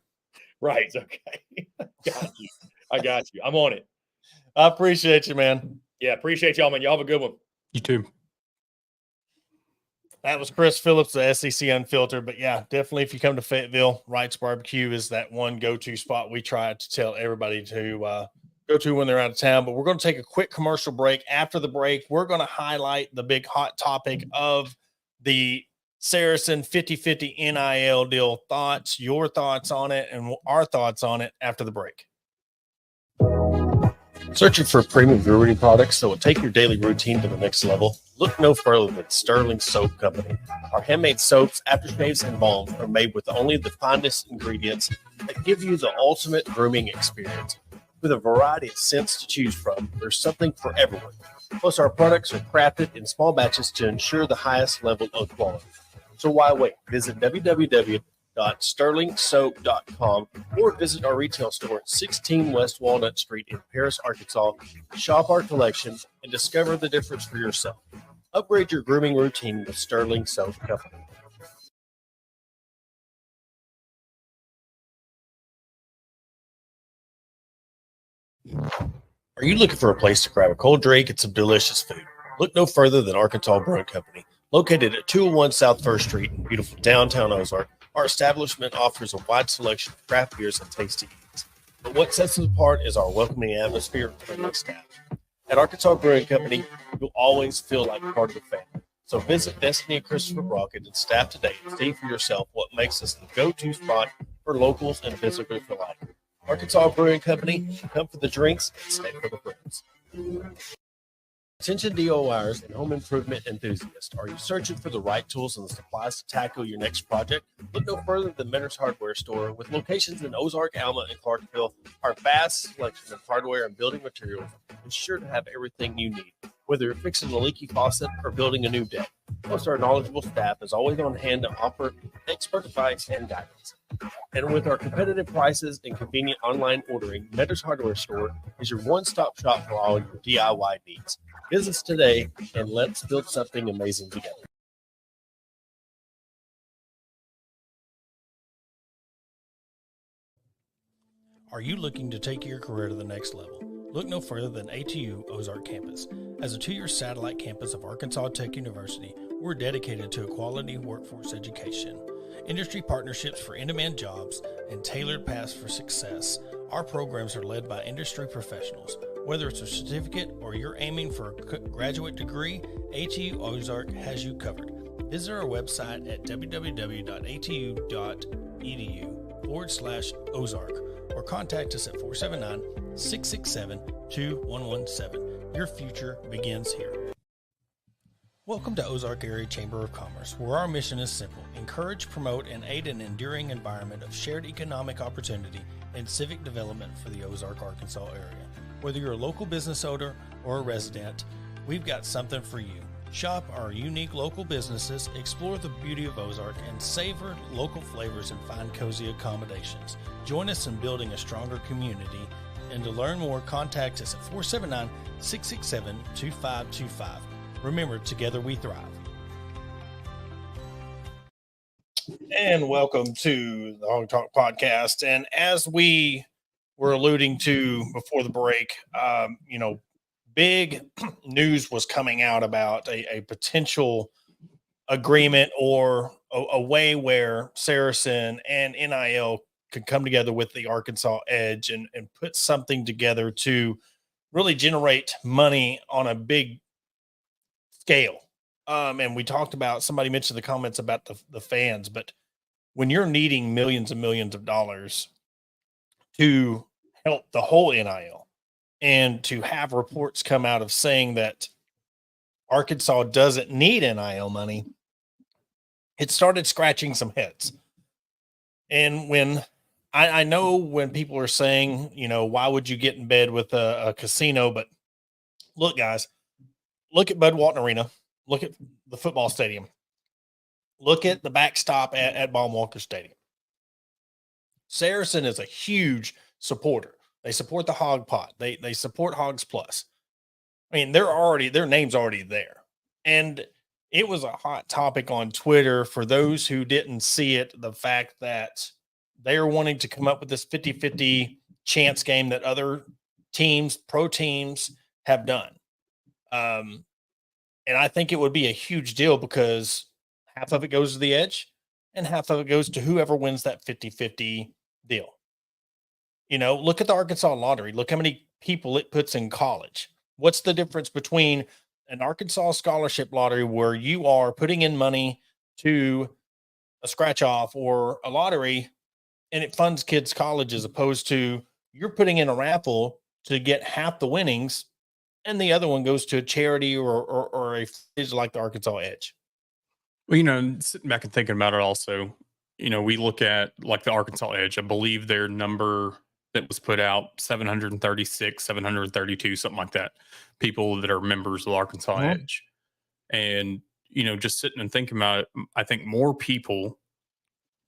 Right. Okay. Got you. I got you. I'm on it. I appreciate you, man. Yeah. Appreciate y'all, man. Y'all have a good one. You too. That was Chris Phillips, the SEC Unfiltered. But yeah, definitely if you come to Fayetteville, Wright's Barbecue is that one go-to spot we try to tell everybody to go to when they're out of town. But we're going to take a quick commercial break. After the break, we're going to highlight the big hot topic of the Saracen 50-50 NIL deal. Thoughts, your thoughts on it, and our thoughts on it after the break. Searching for premium brewery products that will take your daily routine to the next level? Look no further than Sterling Soap Company. Our handmade soaps, aftershaves, and balms are made with only the finest ingredients that give you the ultimate grooming experience. With a variety of scents to choose from, there's something for everyone. Plus, our products are crafted in small batches to ensure the highest level of quality. So why wait? Visit www.sterlingsoap.com or visit our retail store at 16 West Walnut Street in Paris, Arkansas. Shop our collection and discover the difference for yourself. Upgrade your grooming routine with Sterling Soap Company. Are you looking for a place to grab a cold drink and some delicious food? Look no further than Arkansas Brewing Company. Located at 201 South 1st Street in beautiful downtown Ozark, our establishment offers a wide selection of craft beers and tasty eats. But what sets us apart is our welcoming atmosphere and friendly staff. At Arkansas Brewing Company, you'll always feel like part of the family. So visit Destiny and Christopher Brockett and staff today and see for yourself what makes us the go-to spot for locals and visitors alike. Arkansas Brewing Company, come for the drinks and stay for the friends. Attention DIYers and home improvement enthusiasts. Are you searching for the right tools and the supplies to tackle your next project? Look no further than Mentor's Hardware Store. With locations in Ozark, Alma, and Clarksville, our vast selection of hardware and building materials is sure to have everything you need, whether you're fixing a leaky faucet or building a new deck. Plus, our knowledgeable staff is always on hand to offer expert advice and guidance. And with our competitive prices and convenient online ordering, Mentor's Hardware Store is your one-stop shop for all your DIY needs. Visit us today and let's build something amazing together. Are you looking to take your career to the next level? Look no further than ATU Ozark Campus. As a 2-year satellite campus of Arkansas Tech University, we're dedicated to a quality workforce education, industry partnerships for in-demand jobs, and tailored paths for success. Our programs are led by industry professionals. Whether it's a certificate or you're aiming for a graduate degree, ATU Ozark has you covered. Visit our website at www.atu.edu/Ozark or contact us at 479-667-2117. Your future begins here. Welcome to Ozark Area Chamber of Commerce, where our mission is simple: encourage, promote, and aid an enduring environment of shared economic opportunity and civic development for the Ozark, Arkansas area. Whether you're a local business owner or a resident, we've got something for you. Shop our unique local businesses, explore the beauty of Ozark, and savor local flavors and find cozy accommodations. Join us in building a stronger community. And to learn more, contact us at 479-667-2525. Remember, together we thrive. And welcome to the Hog Talk podcast. And as we were alluding to before the break, big news was coming out about a potential agreement or a way where Saracen and NIL could come together with the Arkansas Edge and put something together to really generate money on a big scale. And we talked about, somebody mentioned the comments about the fans, but when you're needing millions and millions of dollars to help the whole NIL and to have reports come out of saying that Arkansas doesn't need NIL money, it started scratching some heads. And when I know when people are saying, why would you get in bed with a casino? But look, guys, look at Bud Walton Arena. Look at the football stadium. Look at the backstop at Baum Walker Stadium. Saracen is a huge supporter. They support the Hog Pot. They support Hogs Plus. I mean, their name's already there. And it was a hot topic on Twitter for those who didn't see it. The fact that they are wanting to come up with this 50-50 chance game that other teams, pro teams, have done. Um, and I think it would be a huge deal because half of it goes to the edge and half of it goes to whoever wins that 50-50 deal. Look at the Arkansas lottery. Look how many people it puts in college. What's the difference between an Arkansas scholarship lottery where you are putting in money to a scratch off or a lottery and it funds kids' college as opposed to you're putting in a raffle to get half the winnings and the other one goes to a charity or a fund like the Arkansas Edge. Well, sitting back and thinking about it also, we look at like the Arkansas Edge. I believe their number that was put out 736, 732, something like that. People that are members of the Arkansas Mhm. Edge. And, just sitting and thinking about it, I think more people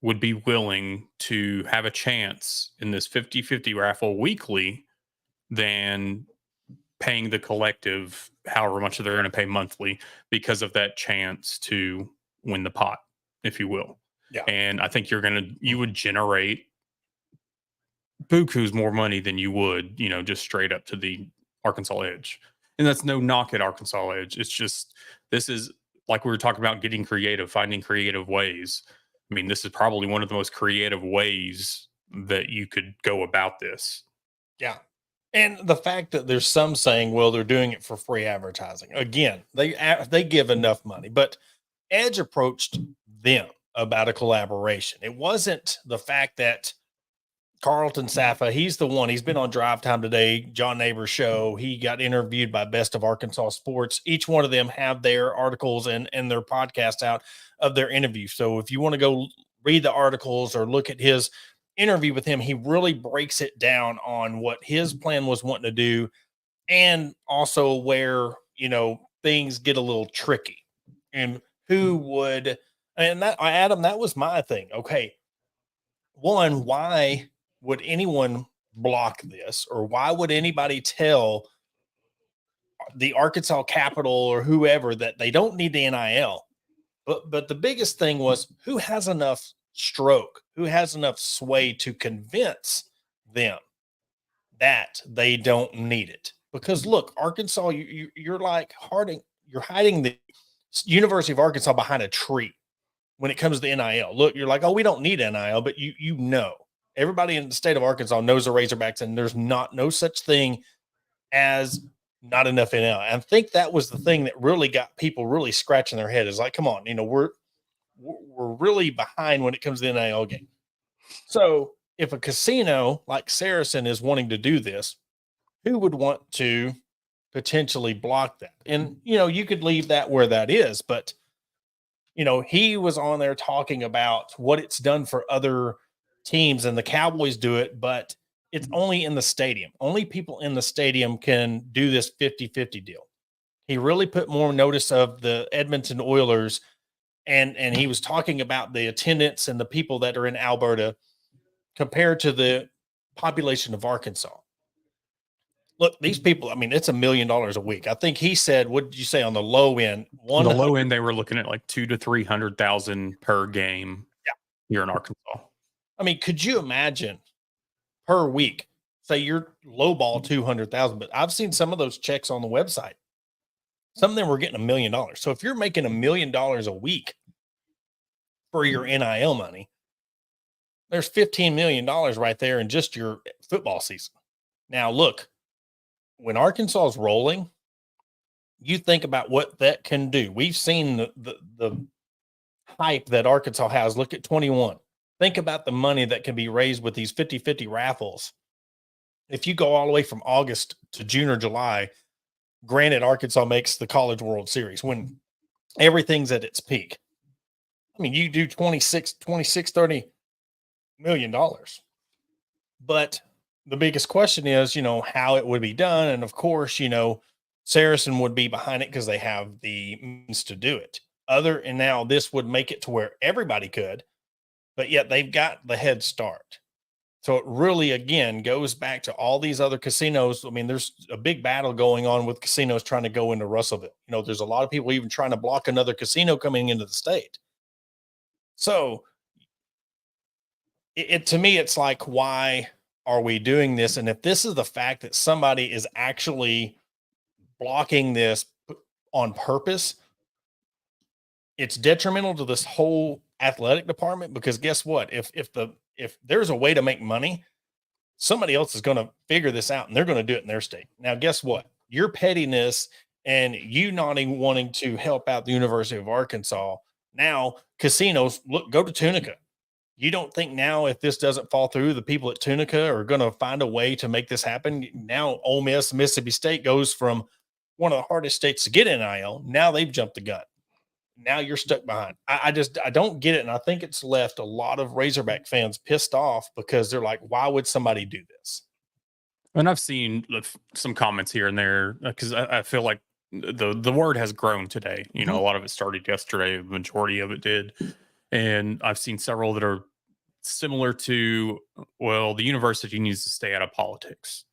would be willing to have a chance in this 50-50 raffle weekly than paying the collective however much they're going to pay monthly because of that chance to win the pot, if you will. Yeah. And I think you would generate buku's more money than you would, just straight up to the Arkansas Edge. And that's no knock at Arkansas Edge. It's just, this is like we were talking about getting creative, finding creative ways. I mean, this is probably one of the most creative ways that you could go about this. Yeah. And the fact that there's some saying, well, they're doing it for free advertising. Again, they give enough money, but Edge approached them about a collaboration. It wasn't the fact that Carlton Safa, he's the one, he's been on Drive Time Today, John Neighbors show. He got interviewed by Best of Arkansas Sports. Each one of them have their articles and their podcast out of their interview. So if you want to go read the articles or look at his interview with him, he really breaks it down on what his plan was wanting to do and also where, things get a little tricky and who would, and that, Adam, that was my thing. Okay. One, why would anyone block this or why would anybody tell the Arkansas Capitol or whoever that they don't need the NIL? But the biggest thing was who has enough stroke, who has enough sway to convince them that they don't need it. Because look, Arkansas, you're like you're hiding the University of Arkansas behind a tree when it comes to NIL. Look, you're like, oh, we don't need NIL, but everybody in the state of Arkansas knows the Razorbacks, and there's no such thing as not enough NIL. And I think that was the thing that really got people really scratching their head. Is like, come on, we're really behind when it comes to the NIL game. So if a casino like Saracen is wanting to do this, who would want to potentially block that? And you could leave that where that is, but he was on there talking about what it's done for other teams and the Cowboys do it, but it's only in the stadium. Only people in the stadium can do this 50-50 deal. He really put more notice of the Edmonton Oilers and he was talking about the attendance and the people that are in Alberta compared to the population of Arkansas. Look, these people, I mean, it's $1 million a week. I think he said, what did you say on the low end? On the low end, they were looking at like 200,000 to 300,000 per game here in Arkansas. I mean, could you imagine per week? Say you're lowball 200,000, but I've seen some of those checks on the website. Some of them were getting $1 million. So if you're making $1 million a week for your NIL money, there's $15 million right there in just your football season. Now, look, when Arkansas is rolling, you think about what that can do. We've seen the hype that Arkansas has. Look at 21. Think about the money that can be raised with these 50-50 raffles. If you go all the way from August to June or July, granted, Arkansas makes the College World Series when everything's at its peak. I mean, you do 26, 30 million dollars. But the biggest question is, how it would be done. And of course, Saracen would be behind it because they have the means to do it. And now this would make it to where everybody could, but yet they've got the head start. So it really, again, goes back to all these other casinos. I mean, there's a big battle going on with casinos trying to go into Russellville. There's a lot of people even trying to block another casino coming into the state. So to me, it's like, why are we doing this? And if this is the fact that somebody is actually blocking this on purpose, it's detrimental to this whole athletic department, because guess what? If there's a way to make money, somebody else is going to figure this out and they're going to do it in their state. Now, guess what? Your pettiness and you not even wanting to help out the University of Arkansas. Now, casinos, go to Tunica. You don't think now, if this doesn't fall through, the people at Tunica are going to find a way to make this happen? Now, Ole Miss, Mississippi State goes from one of the hardest states to get NIL. Now they've jumped the gun. Now you're stuck behind. I don't get it. And I think it's left a lot of Razorback fans pissed off, because they're like, why would somebody do this? And I've seen some comments here and there, because I feel like the word has grown today. A lot of it started yesterday. The majority of it did. And I've seen several that are similar to, well, the university needs to stay out of politics.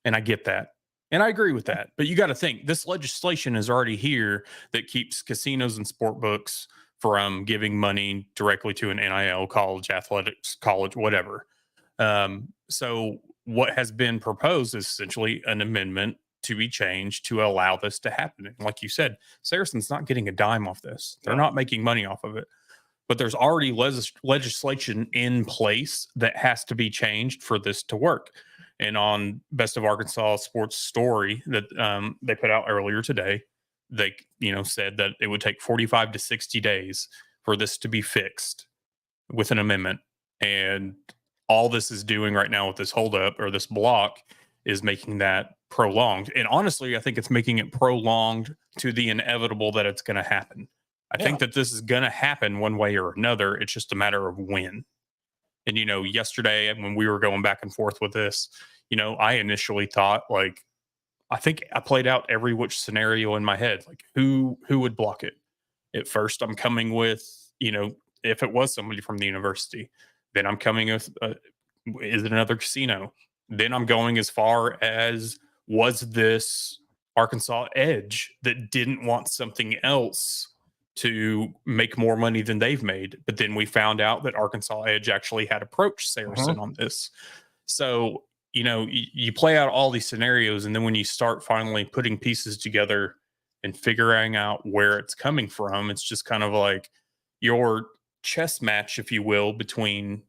And I get that. And I agree with that. But you got to think, this legislation is already here that keeps casinos and sport books from giving money directly to an NIL, college athletics, college, whatever. So what has been proposed is essentially an amendment to be changed to allow this to happen. And like you said, Saracen's not getting a dime off this. They're not making money off of it. But there's already legislation in place that has to be changed for this to work. And on Best of Arkansas Sports Story that they put out earlier today, they said that it would take 45 to 60 days for this to be fixed with an amendment. And all this is doing right now with this holdup or this block is making that prolonged. And honestly, I think it's making it prolonged to the inevitable that it's going to happen. I think that this is going to happen one way or another. It's just a matter of when. And, yesterday when we were going back and forth with this, I initially thought, like, I think I played out every which scenario in my head, like who would block it. At first, I'm coming with, if it was somebody from the university, then I'm coming with, is it another casino? Then I'm going as far as, was this Arkansas Edge that didn't want something else to make more money than they've made? But then we found out that Arkansas Edge actually had approached Saracen on this. So, you play out all these scenarios, and then when you start finally putting pieces together and figuring out where it's coming from, it's just kind of like your chess match, if you will, between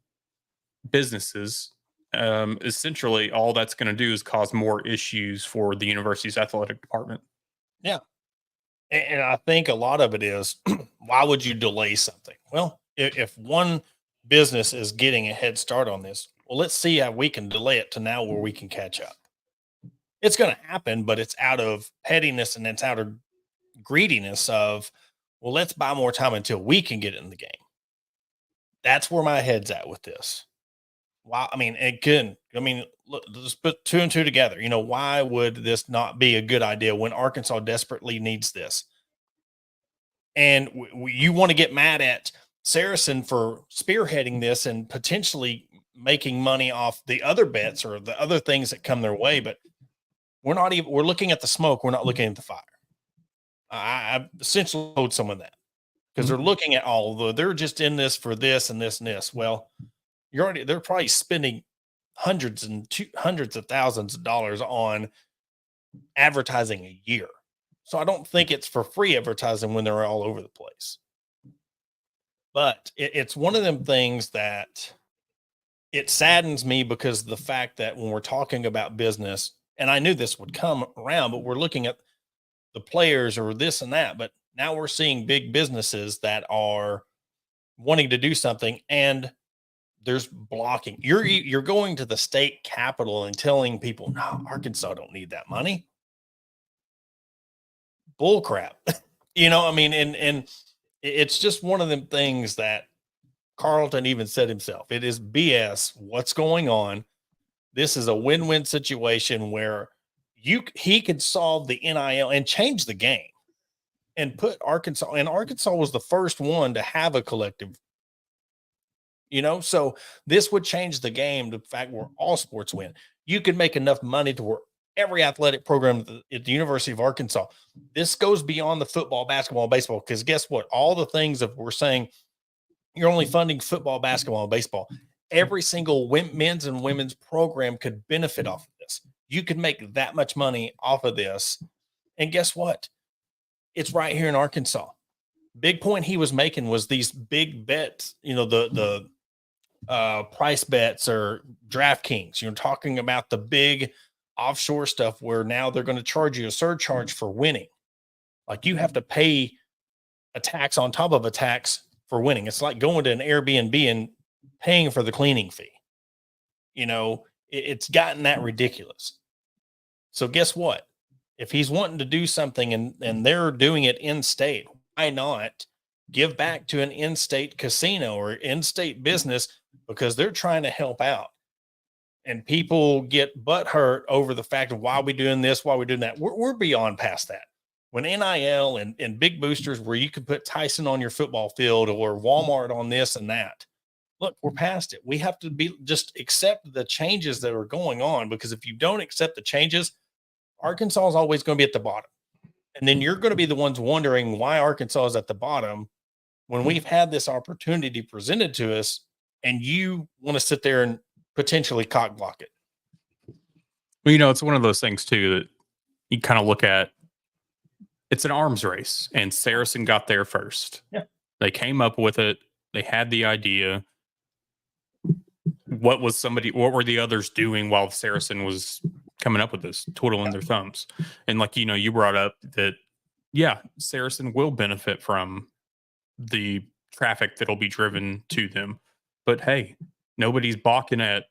businesses. Essentially, all that's going to do is cause more issues for the university's athletic department. Yeah. And I think a lot of it is, why would you delay something? Well, if one business is getting a head start on this, well, let's see how we can delay it to now where we can catch up. It's going to happen, but it's out of pettiness and it's out of greediness of, well, let's buy more time until we can get in the game. That's where my head's at with this. Wow. Look, let's put two and two together. Why would this not be a good idea when Arkansas desperately needs this? And you want to get mad at Saracen for spearheading this and potentially making money off the other bets or the other things that come their way. But we're looking at the smoke. We're not looking at the fire. I essentially told someone that, because they're looking at they're just in this for this and this and this. Well, they're probably spending hundreds of thousands of dollars on advertising a year. So I don't think it's for free advertising when they're all over the place. But it's one of them things that it saddens me, because of the fact that when we're talking about business, and I knew this would come around, but we're looking at the players or this and that, but now we're seeing big businesses that are wanting to do something, and there's blocking. You're going to the state capitol and telling people, no, Arkansas don't need that money. Bull crap. And it's just one of them things that Carlton even said himself. It is BS what's going on. This is a win-win situation where he could solve the NIL and change the game and put Arkansas, and Arkansas was the first one to have a collective So this would change the game. The fact where all sports win, you could make enough money to where every athletic program at the University of Arkansas, this goes beyond the football, basketball, baseball. Because guess what? All the things that we're saying, you're only funding football, basketball, and baseball. Every single men's and women's program could benefit off of this. You could make that much money off of this. And guess what? It's right here in Arkansas. Big point he was making was these big bets, the price bets or DraftKings. You're talking about the big offshore stuff where now they're going to charge you a surcharge for winning. Like you have to pay a tax on top of a tax for winning. It's like going to an Airbnb and paying for the cleaning fee. It's gotten that ridiculous. So guess what? If he's wanting to do something and they're doing it in state, why not give back to an in-state casino or in-state business, because they're trying to help out. And people get butthurt over the fact of why we doing this, why we doing that. We're beyond past that. When NIL and big boosters where you could put Tyson on your football field or Walmart on this and that, look, we're past it. We have to just accept the changes that are going on, because if you don't accept the changes, Arkansas is always going to be at the bottom. And then you're going to be the ones wondering why Arkansas is at the bottom when we've had this opportunity presented to us and you want to sit there and potentially cock block it. Well, it's one of those things too that you kind of look at. It's an arms race, and Saracen got there first. Yeah. They came up with it. They had the idea. What were the others doing while Saracen was coming up with this, twiddling their thumbs? And like, you brought up that, yeah, Saracen will benefit from the traffic that'll be driven to them. But hey, nobody's balking at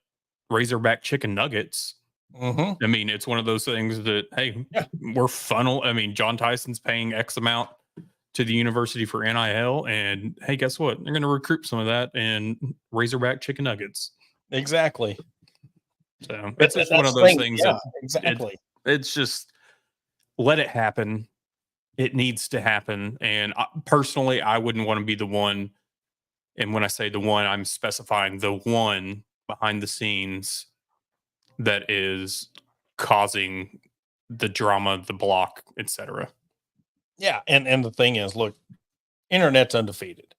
Razorback chicken nuggets. Mm-hmm. I mean, it's one of those things that, hey, we're funnel. I mean, John Tyson's paying X amount to the university for NIL. And hey, guess what? They're going to recruit some of that and Razorback chicken nuggets. Exactly. So it's just one of those things. Yeah, exactly. It's just let it happen. It needs to happen. And personally, I wouldn't want to be the one. And when I say the one, I'm specifying the one behind the scenes that is causing the drama, the block, etc. Yeah. And the thing is, look, internet's undefeated.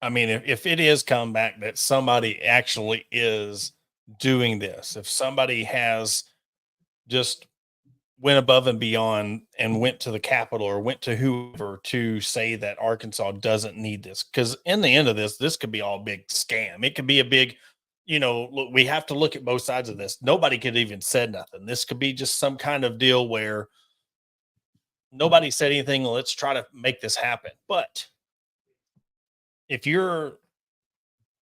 I mean, if it is come back that somebody actually is doing this, if somebody has just went above and beyond and went to the Capitol or went to whoever to say that Arkansas doesn't need this, because in the end of this could be all a big scam. It could be a big, look, we have to look at both sides of this. Nobody could even said nothing. This could be just some kind of deal where nobody said anything. Let's try to make this happen. But if you're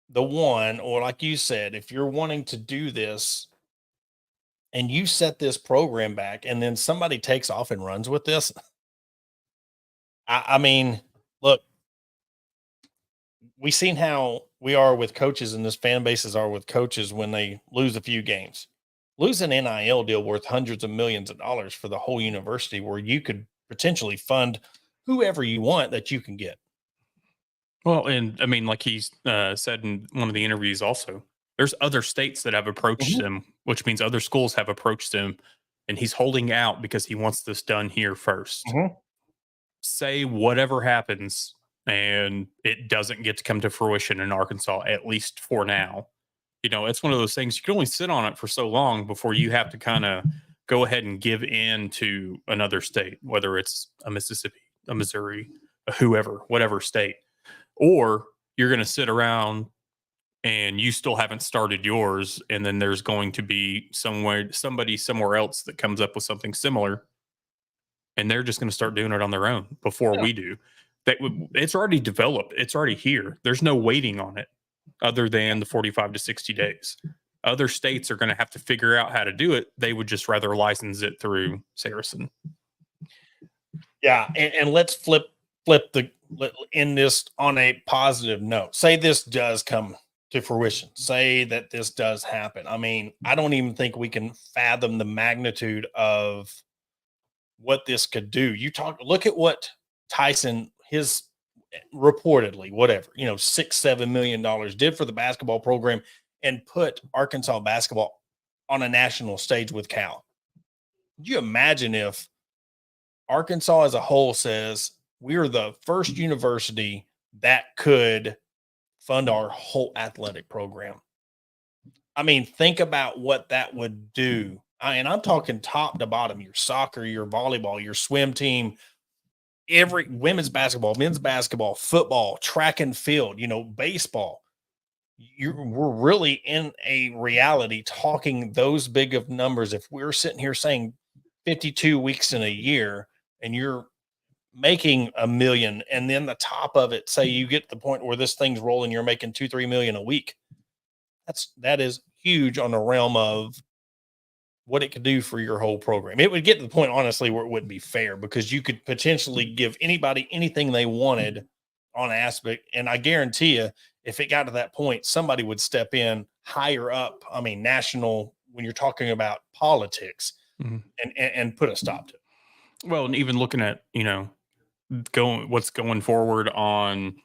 the one, or like you said, if you're wanting to do this and you set this program back and then somebody takes off and runs with this, I mean, look, we've seen how we are with coaches and this fan bases are with coaches when they lose a few games. Lose an NIL deal worth hundreds of millions of dollars for the whole university, where you could potentially fund whoever you want that you can get. Well, and I mean, like he's said in one of the interviews also, there's other states that have approached him, which means other schools have approached him, and he's holding out because he wants this done here first. Say whatever happens and it doesn't get to come to fruition in Arkansas, at least for now. It's one of those things, you can only sit on it for so long before you have to kind of go ahead and give in to another state, whether it's a Mississippi, a Missouri, a whoever, whatever state. Or you're going to sit around and you still haven't started yours, and then there's going to be somebody somewhere else that comes up with something similar, and they're just going to start doing it on their own before we do. It's already developed. It's already here. There's no waiting on it other than the 45 to 60 days. Other states are going to have to figure out how to do it. They would just rather license it through Saracen. Yeah, and let's flip in this on a positive note. Say this does come to fruition. Say that this does happen. I mean, I don't even think we can fathom the magnitude of what this could do. Look at what Tyson, reportedly, whatever, $6-7 million did for the basketball program and put Arkansas basketball on a national stage with Cal. Could you imagine if Arkansas as a whole says we're the first university that could fund our whole athletic program? I mean, think about what that would do. And I'm talking top to bottom, your soccer, your volleyball, your swim team, every women's basketball, men's basketball, football, track and field, baseball. We're really in a reality talking those big of numbers. If we're sitting here saying 52 weeks in a year and you're making $1 million, and then the top of it, say you get to the point where this thing's rolling, you're making 2-3 million a week. That is huge on the realm of what it could do for your whole program. It would get to the point, honestly, where it wouldn't be fair because you could potentially give anybody anything they wanted on aspect. And I guarantee you, if it got to that point, somebody would step in higher up. I mean, national, when you're talking about politics, and put a stop to it. Well, and even looking at, what's going forward on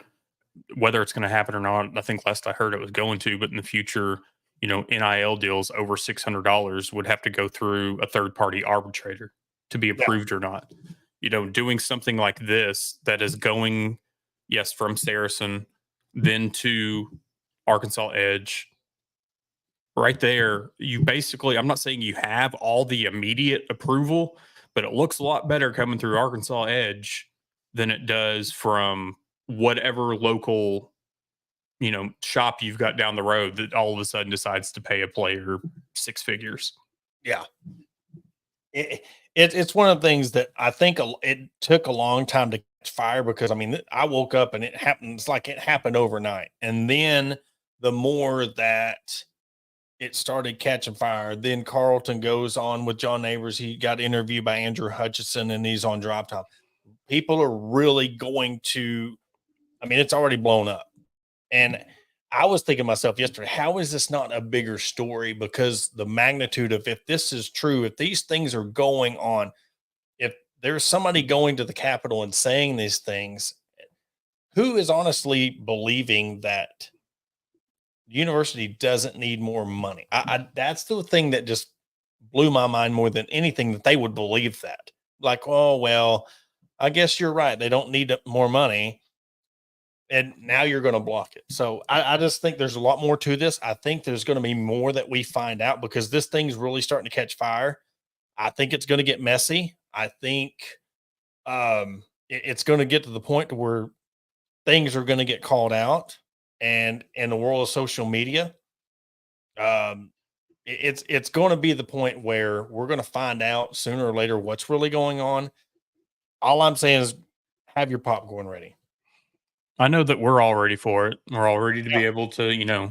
whether it's going to happen or not. I think last I heard it was going to, but in the future, NIL deals over $600 would have to go through a third party arbitrator to be approved or not. Doing something like this that is going, yes, from Saracen, then to Arkansas Edge, right there, you basically, I'm not saying you have all the immediate approval, but it looks a lot better coming through Arkansas Edge than it does from whatever local, shop you've got down the road that all of a sudden decides to pay a player six figures. Yeah. It's one of the things that I think it took a long time to catch fire because, I mean, I woke up and it happened. It's like it happened overnight. And then the more that it started catching fire, then Carlton goes on with John Neighbors. He got interviewed by Andrew Hutchison and he's on Drop Top. People are really going to, I mean, it's already blown up. And I was thinking to myself yesterday, how is this not a bigger story? Because the magnitude of, if this is true, if these things are going on, if there's somebody going to the Capitol and saying these things, who is honestly believing that the university doesn't need more money? That's the thing that just blew my mind more than anything, that they would believe that. Like, oh, well, I guess you're right. They don't need more money. And now you're going to block it. So I just think there's a lot more to this. I think there's going to be more that we find out because this thing's really starting to catch fire. I think it's going to get messy. I think it's going to get to the point to where things are going to get called out. And in the world of social media, it's going to be the point where we're going to find out sooner or later what's really going on. All I'm saying is have your popcorn ready. I know that we're all ready for it. We're all ready to be able to,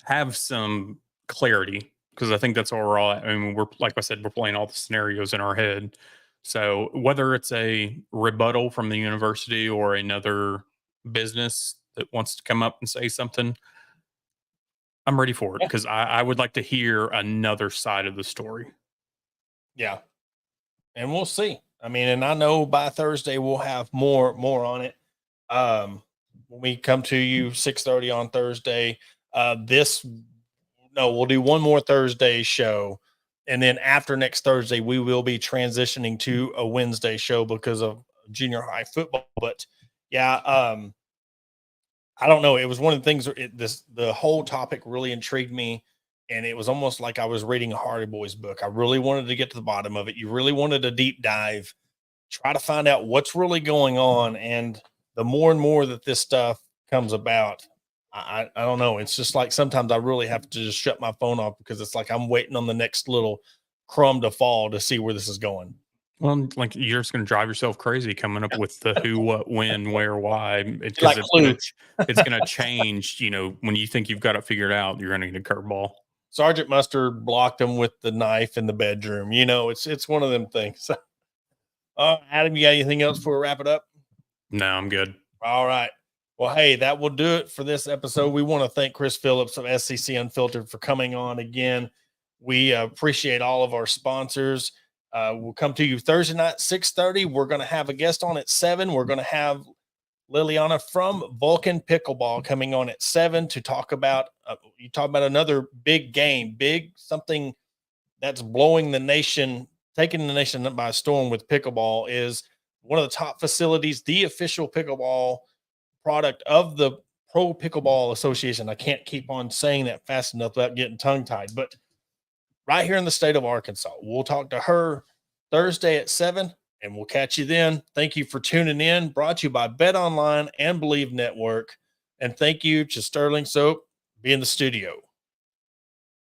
have some clarity because I think that's all we're all at. I mean, like I said, we're playing all the scenarios in our head. So whether it's a rebuttal from the university or another business that wants to come up and say something, I'm ready for it because I would like to hear another side of the story. Yeah. And we'll see. I mean, and I know by Thursday we'll have more on it. When we come to you 6:30 on Thursday, we'll do one more Thursday show. And then after next Thursday, we will be transitioning to a Wednesday show because of junior high football. But yeah, I don't know. It was one of the things, the whole topic really intrigued me. And it was almost like I was reading a Hardy Boys book. I really wanted to get to the bottom of it. You really wanted a deep dive, try to find out what's really going on. And the more and more that this stuff comes about, I don't know. It's just like sometimes I really have to just shut my phone off because it's like I'm waiting on the next little crumb to fall to see where this is going. Well, like you're just going to drive yourself crazy coming up with the who, what, when, where, why. Like it's going to change. When you think you've got it figured out, you're going to get a curveball. Sergeant Mustard blocked him with the knife in the bedroom. It's one of them things. Adam, you got anything else before we wrap it up? No, I'm good. All right. Well, hey, that will do it for this episode. We want to thank Chris Phillips of SEC Unfiltered for coming on again. We appreciate all of our sponsors. We'll come to you Thursday night, 6:30. We're going to have a guest on at 7. We're going to have Liliana from Vulcan Pickleball coming on at 7 to talk about you talk about another big game, something that's blowing the nation, taking the nation by storm with pickleball. Is one of the top facilities, the official pickleball product of the Pro Pickleball Association. I can't keep on saying that fast enough without getting tongue tied, but right here in the state of Arkansas. We'll talk to her Thursday at 7, and we'll catch you then. Thank you for tuning in. Brought to you by Bet Online and Believe Network. And thank you to Sterling Soap being in the studio.